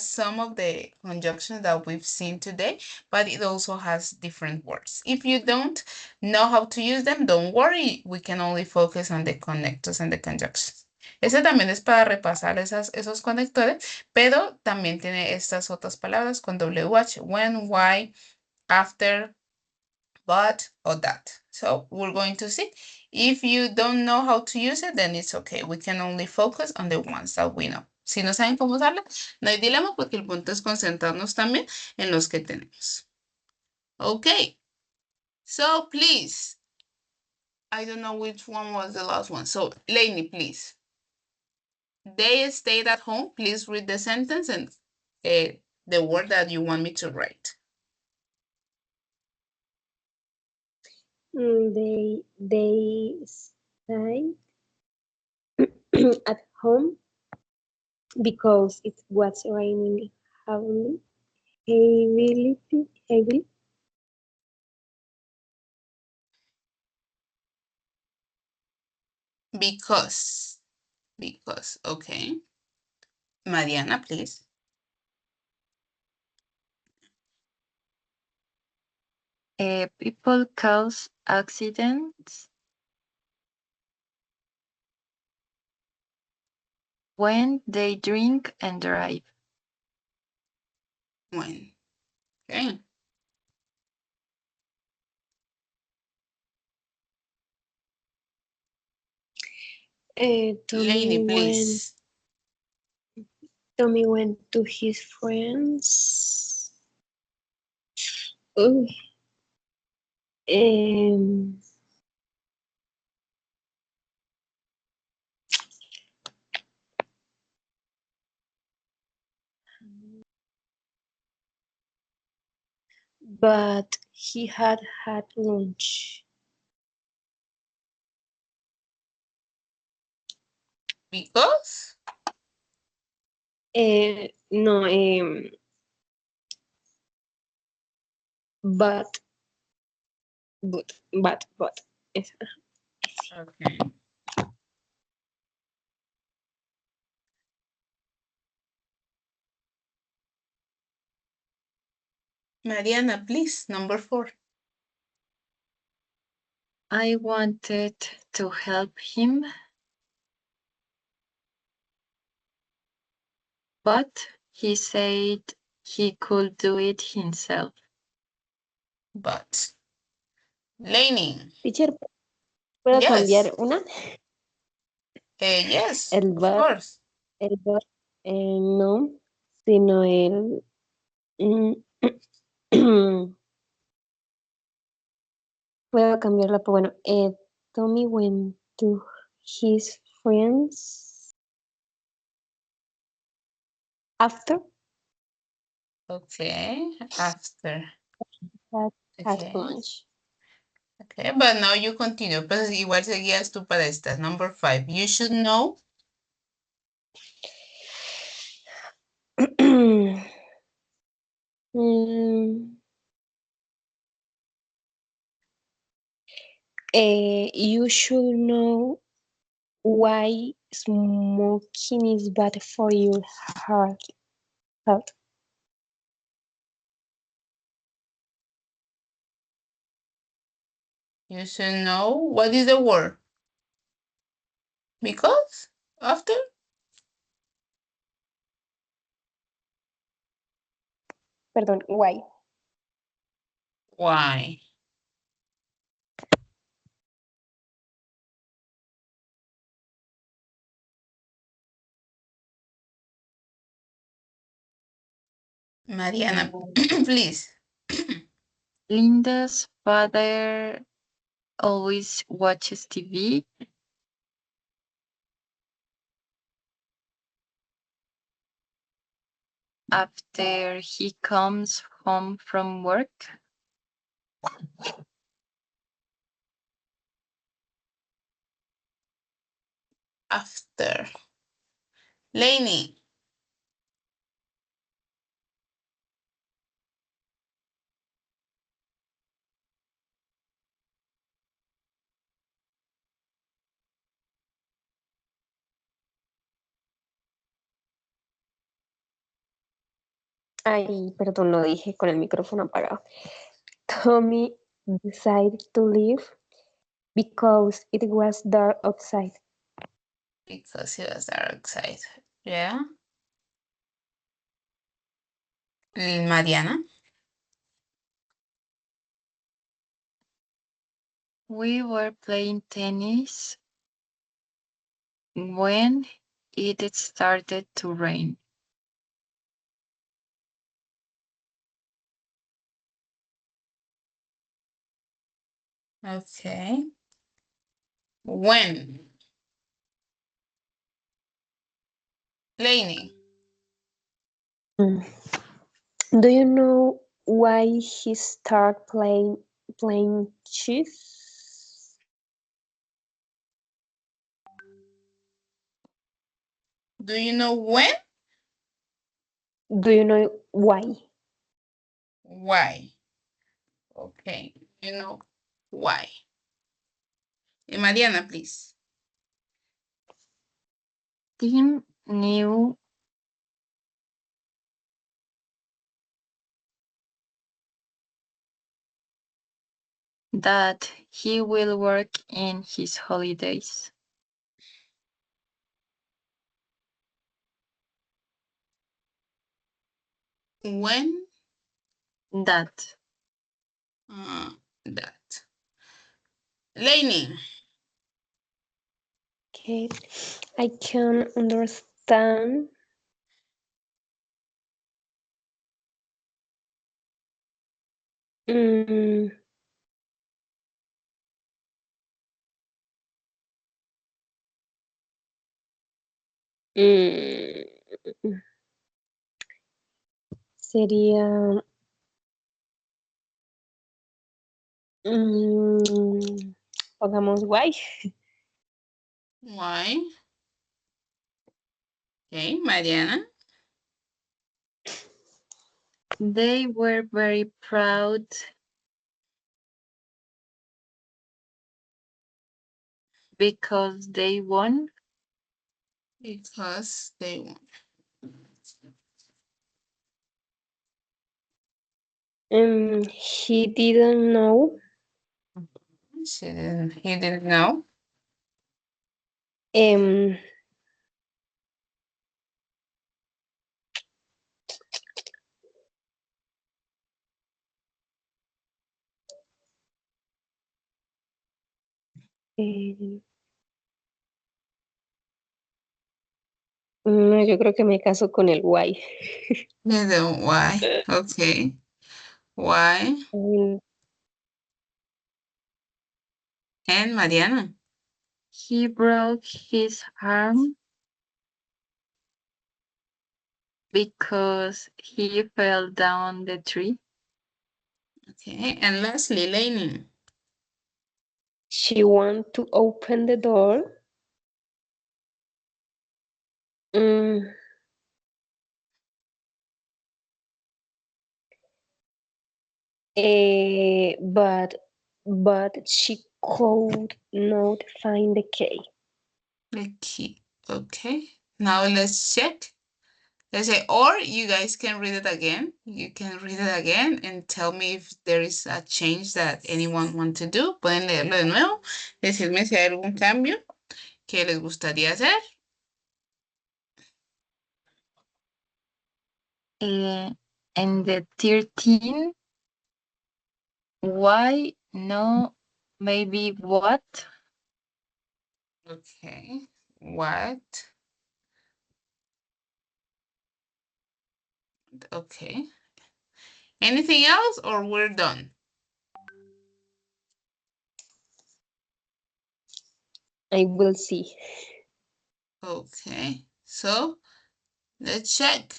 some of the conjunctions that we've seen today, but it also has different words. If you don't know how to use them, don't worry. We can only focus on the connectors and the conjunctions. Ese también es para repasar esos conectores, pero también tiene estas otras palabras con WH, when, why, after, but, or that. So we're going to see. If you don't know how to use it, then it's okay. We can only focus on the ones that we know. Si no saben cómo usarla, no hay dilema porque el punto es concentrarnos también en los que tenemos. Okay. So please, I don't know which one was the last one. So Lainey, please. They stayed at home. Please read the sentence and the word that you want me to write. They stay at home because it was raining heavily. Heavily. Because, okay. Mariana, please. People cause accidents when they drink and drive. When, okay. Lainey, please. Tommy went to his friends. Oh, um, but he had lunch. Because? No, but, but. Okay. Mariana, please, number 4. I wanted to help him, but he said he could do it himself. But. Lainey. Teacher, ¿puedo Yes. cambiar una? Yes, El of but, course. no, sino el voy a cambiarla, pero bueno, Tommy went to his friends after Okay, after. had Okay. lunch. Okay, but now you continue. Pues igual seguías tú para esta. Number 5. You should know. Mm, you should know why smoking is bad for your health. You should know. What is the word? Because? After? Perdón, why? Why? Mariana, Uh, please. Linda's father always watches TV after he comes home from work. After. Lainey. Ay, perdón, lo dije con el micrófono apagado. Tommy decided to leave because it was dark outside. Because he was dark side. Yeah. Mariana. We were playing tennis when it started to rain. Okay. When? Lainey. Mm. Do you know why he started playing chess? Do you know when? Do you know why? Why? Okay. You know why? Mariana, please. Tim knew that he will work in his holidays. When? That That. Lainey. Okay, I can understand. Mm, mm, sería. Pongamos why. Why? Okay, Mariana. they were very proud because they won. Because they won. He didn't know. He didn't know. Um, eh, no, yo creo que me caso con el why. He didn't. Why? Okay. Why? Mm, And Mariana. He broke his arm because he fell down the tree. Okay. And lastly, Lainey. She want to open the door. Mm, but she could not find the key. The key. Okay. Now let's check. Let's say, or you guys can read it again. You can read it again and tell me if there is a change that anyone want to do. Pueden leerlo de nuevo. Decirme si hay algún cambio que les gustaría hacer. And the 13, why, no, maybe what? Okay. What? Okay. Anything else or we're done? I will see. Okay, so let's check.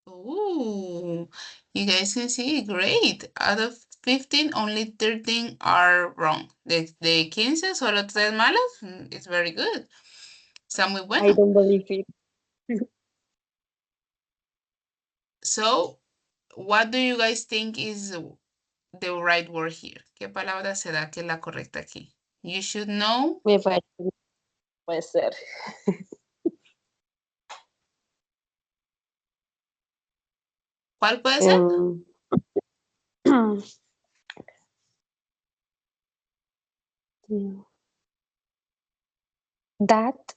Ooh, you guys can see, great. Out of 15, only 13 are wrong. De 15, solo 3 malas. It's very good. Está muy I bueno. don't believe it. So, what do you guys think is the right word here? ¿Qué palabra será que es la correcta aquí? You should know. Me parece que puede ser. ¿Cuál puede ser? That.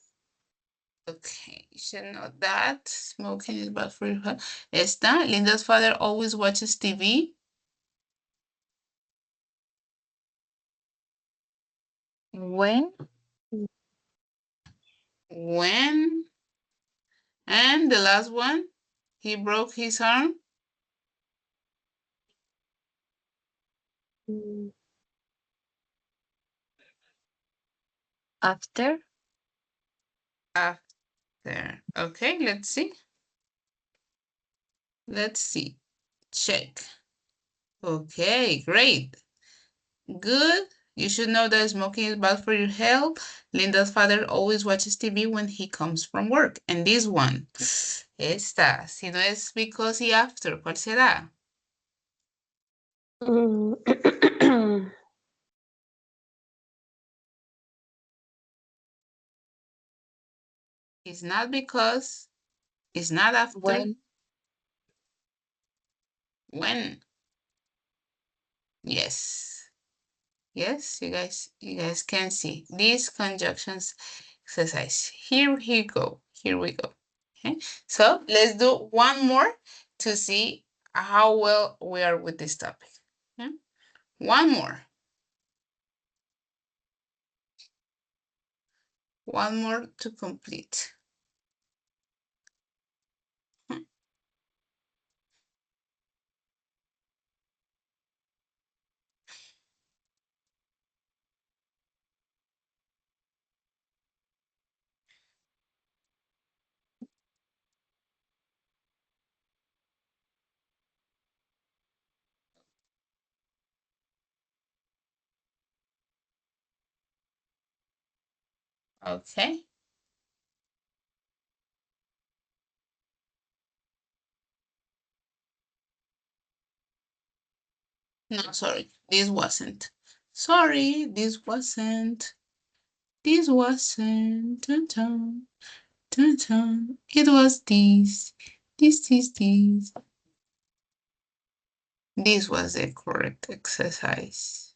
Okay, you should know that smoking is bad for your health. Esta, Linda's father always watches TV. When? When? And the last one, he broke his arm. After? After. Okay, let's see. Let's see. Check. Okay, great. Good. You should know that smoking is bad for your health. Linda's father always watches TV when he comes from work. And this one, esta, si no es because y after, ¿cuál será? It's not because, it's not after. When? When? Yes. Yes, you guys can see these conjunctions exercise. Here we go. Here we go. Okay. So let's do one more to see how well we are with this topic. Okay? One more. One more to complete. Okay. No, sorry, this wasn't. Sorry, this wasn't. This wasn't. Dun, dun, dun, dun. It was this. This. This was the correct exercise.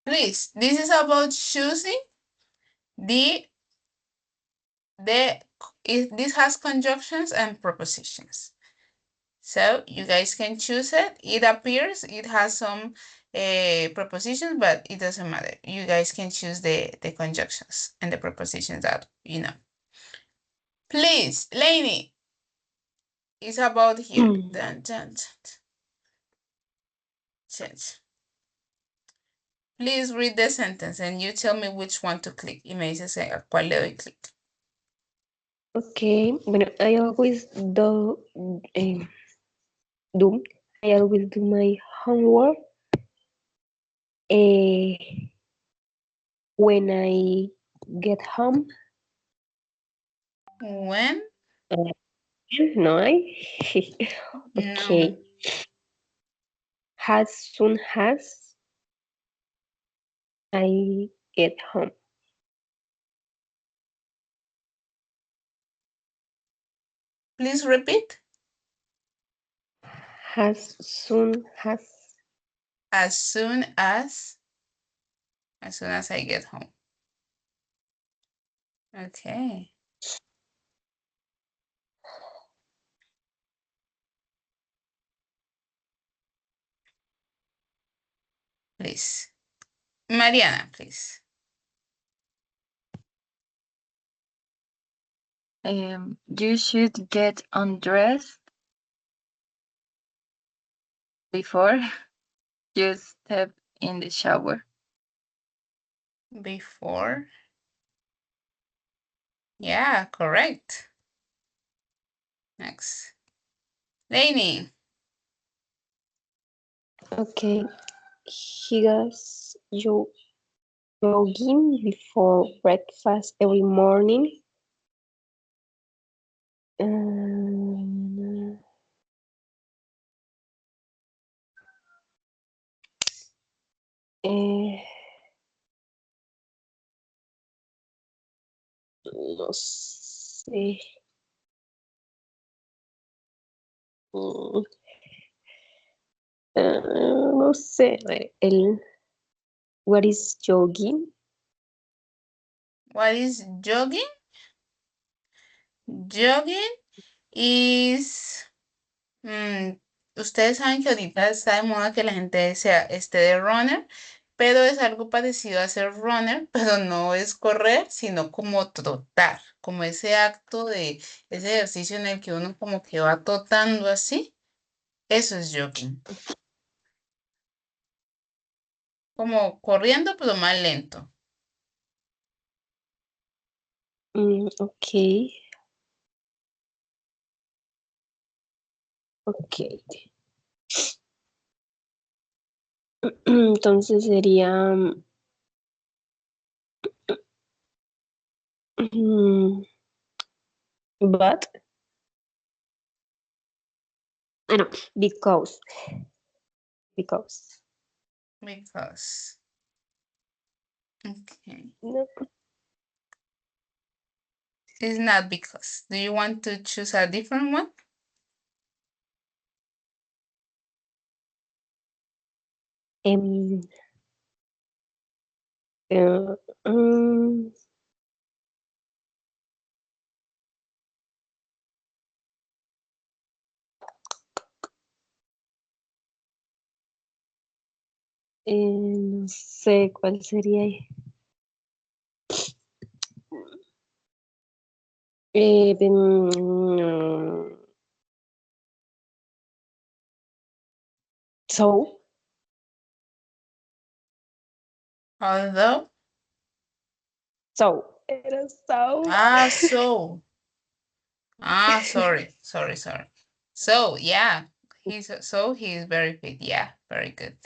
Please, this is about choosing the this has conjunctions and prepositions. So you guys can choose it. It appears it has some prepositions, but it doesn't matter. You guys can choose the conjunctions and the prepositions that you know. Please, Lainey, it's about here. Dun, dun, dun. Change. Please read the sentence and you tell me which one to click. Y me dices a cuál le doy click. Okay, bueno, I always do I always do my homework when I get home. When? No, No. okay. As soon as I get home. Please repeat. As soon as. As soon as I get home. Okay. please. Mariana, please. You should get undressed before you step in the shower. Before. Yeah, correct. Next. Lainey. Okay, he goes jogging before breakfast every morning. And, eh, no sé. Mm, no sé. What is jogging? What is jogging? Jogging is... ustedes saben que ahorita está de moda que la gente esté de runner, pero es algo parecido a ser runner, pero no es correr, sino como trotar, como ese acto de ese ejercicio en el que uno como que va trotando así. Eso es jogging. Como corriendo, pero más lento. Ok, ok. Entonces sería but no, because Because. Okay. no, It's not because. Do you want to choose a different one? em, eh, mm, no sé cuál sería. So, Although. era so. Ah, so. Ah, sorry. So, yeah, he's very fit. Yeah, very good.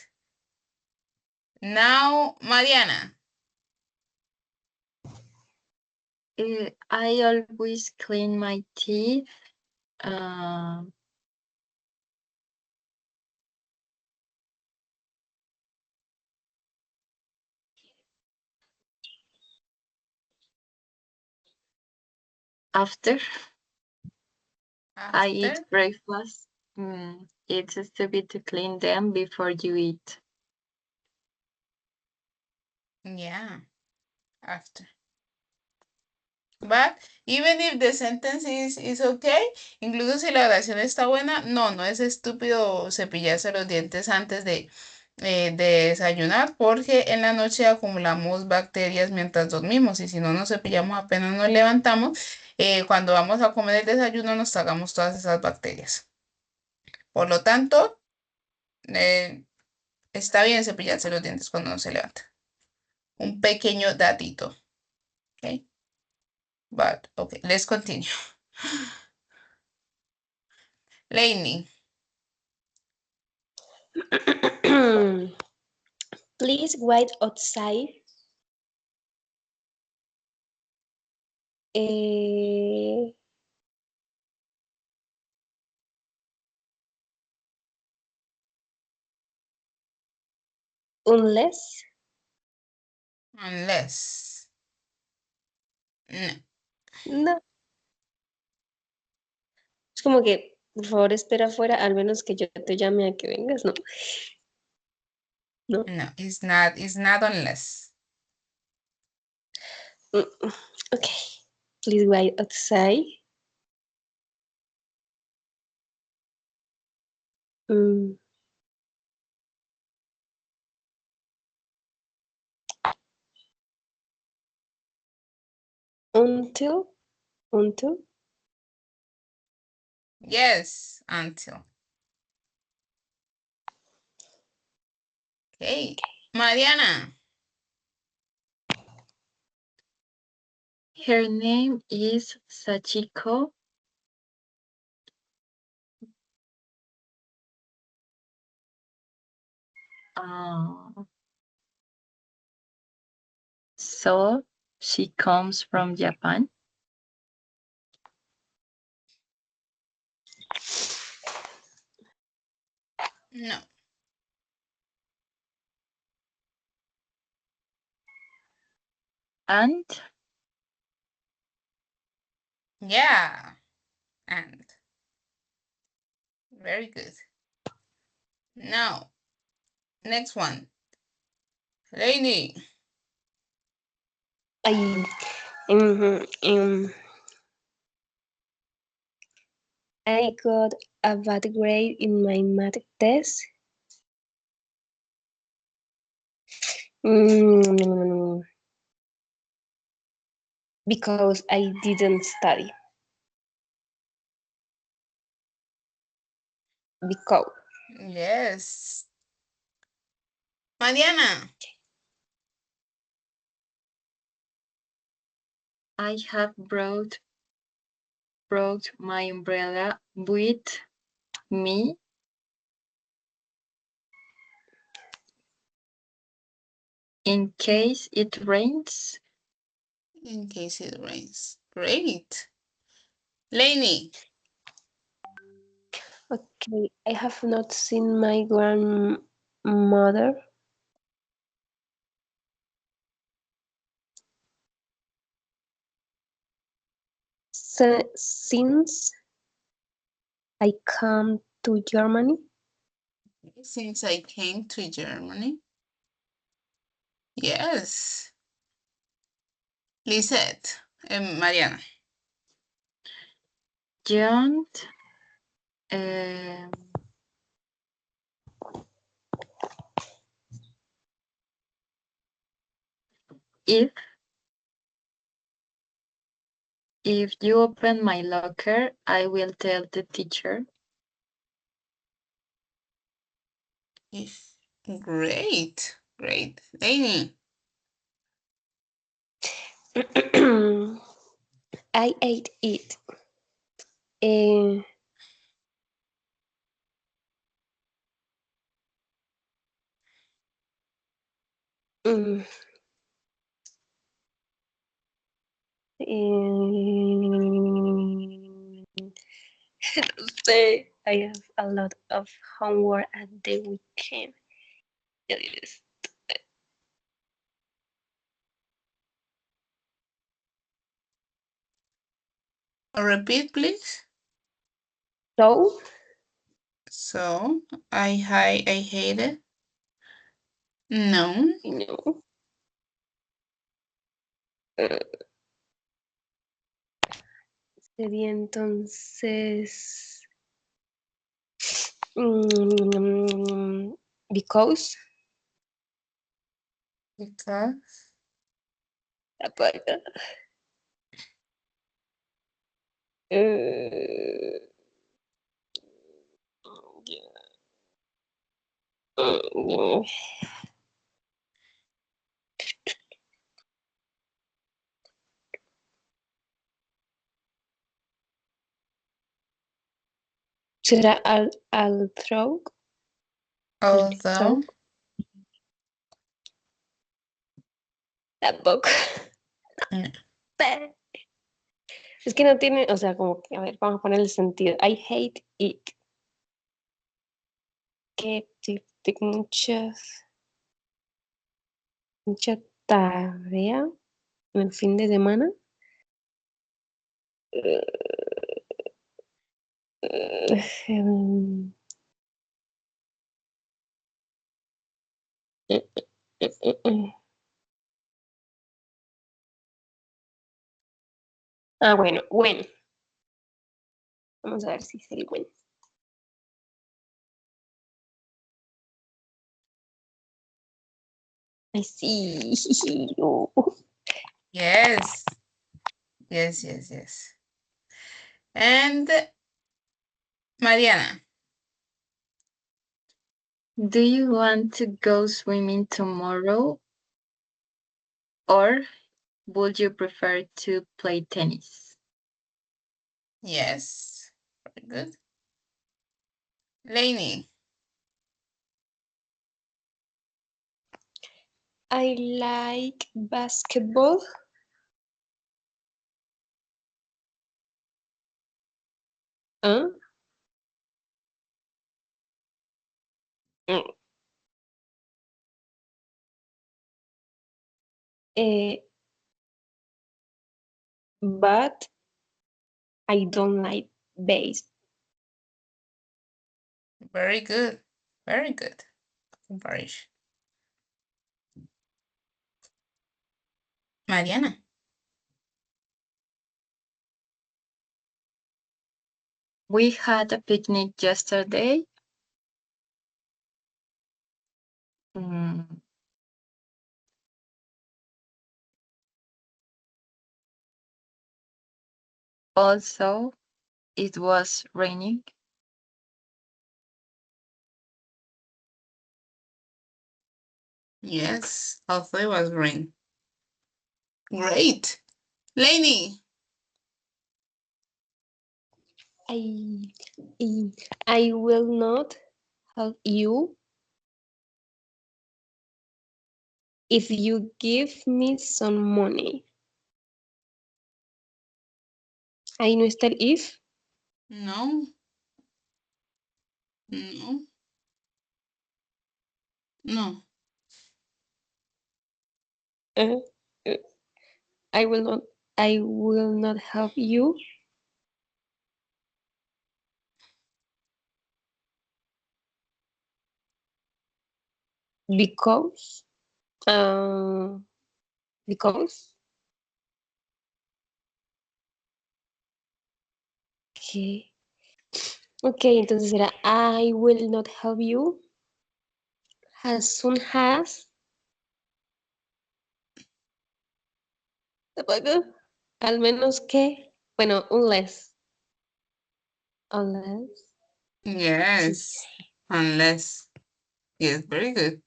Now, Mariana. I always clean my teeth after I eat After. breakfast. It's stupid to clean them before you eat. Yeah, after. But even if the sentence is okay, incluso si la oración está buena, no es estúpido cepillarse los dientes antes de desayunar, porque en la noche acumulamos bacterias mientras dormimos y si no nos cepillamos apenas nos levantamos, cuando vamos a comer el desayuno nos tragamos todas esas bacterias. Por lo tanto, eh, está bien cepillarse los dientes cuando uno se levanta. Un pequeño datito. Okay? But, okay, let's continue. Lainey. Please wait outside. Eh, unless, Unless. No, no, es como que, por favor, espera afuera, al menos que yo te llame a que vengas, ¿no? No. no, it's not unless. Mm, okay, please wait outside. Mm, Until, until. Yes, until. Okay. Mariana. Her name is Sachiko. So she comes from Japan. No. And Yeah. And. Very good. Now, next one. Rainy. I, um, um, I got a bad grade in my math test. Mm, because I didn't study. Because Yes. Mariana. I have brought my umbrella with me in case it rains. In case it rains. Great. Lainey. okay, I have not seen my grandmother since I came to Germany. Since I came to Germany. Yes. Lisette. Mariana. Don't um, if you open my locker, I will tell the teacher. If great. Great. Lainey. I ate it. Eh, mm, no sé. I have a lot of homework at the weekend. Yes. Repeat, please. So, So, I hate it. No. no. eh, Sería entonces. Because. Because. Apaga. Eh, mm, ¿Será al throw? Al throw. Although. Tampoco. No. Es que no tiene, o sea, como que, a ver, vamos a ponerle sentido. I hate it. Que tengo mucha tarea en el fin de semana. Em, eh, eh, eh, eh. Ah, bueno, bueno. Vamos a ver si es el bueno. Ay, sí. No. Yes. Yes, yes, yes. And Mariana. Do you want to go swimming tomorrow or would you prefer to play tennis? Yes. Very good. Lainey. I like basketball. Huh? Mm, eh, but I don't like bass. Very good. Very good. Comparison. Mariana. We had a picnic yesterday. Mm, Also, it was raining. Yes. Also it was rain. Great. Lainey. I, I, I will not help you if you give me some money. Ahí no está el if. No. No. No. Uh, uh, I will not. I will not help you because. Uh, because. Okay. Okay, entonces será I will not help you as soon as. Tampoco. Al menos que. Bueno, unless. Unless. Yes. Unless. Yes, very good.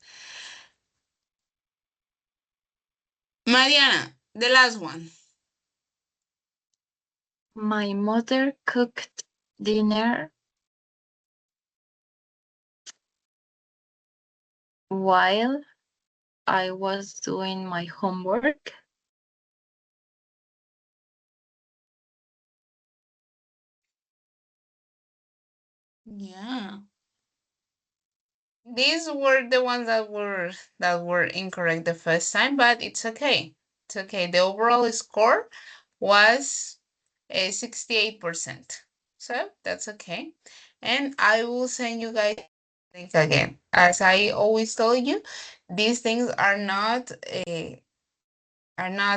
Mariana, the last one. My mother cooked dinner while I was doing my homework. Yeah. These were the ones that were incorrect the first time, but it's okay. It's okay. The overall score was a 68%. So that's okay. And I will send you guys the link again. As I always tell you, these things are not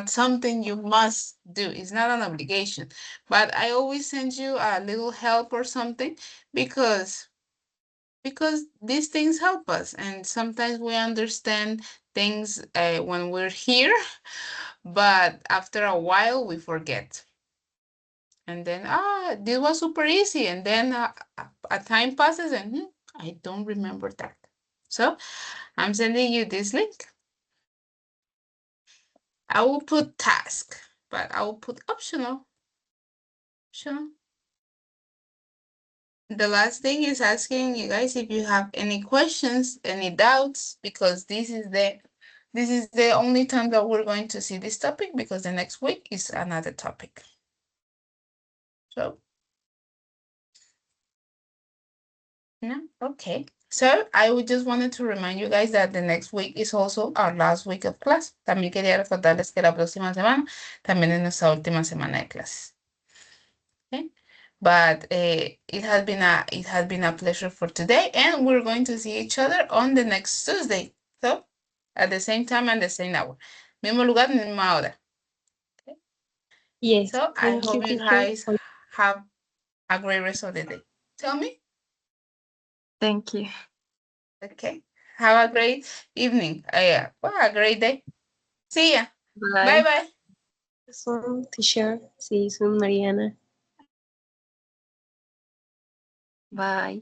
something you must do. It's not an obligation. But I always send you a little help or something because these things help us, and sometimes we understand things when we're here, but after a while we forget, and then this was super easy, and then a time passes and I don't remember that. So I'm sending you this link. I will put task, but I will put optional. The last thing is asking you guys if you have any questions, any doubts, because this is the only time that we're going to see this topic, because the next week is another topic. So, no, okay. So I would just wanted to remind you guys that the next week is also our last week of class. También quería recordarles que la próxima semana también es nuestra última semana de clases. Okay. But it has been a pleasure for today, and we're going to see each other on the next Tuesday. So at the same time and the same hour. Mismo lugar, misma hora. Okay. Yes. So I Thank you, hope you teacher. guys have a great rest of the day. Tell me. Thank you. Okay. Have a great evening. Yeah. Well, a great day. See ya. Bye Bye. bye. Soon, teacher. See you soon, Mariana. Bye.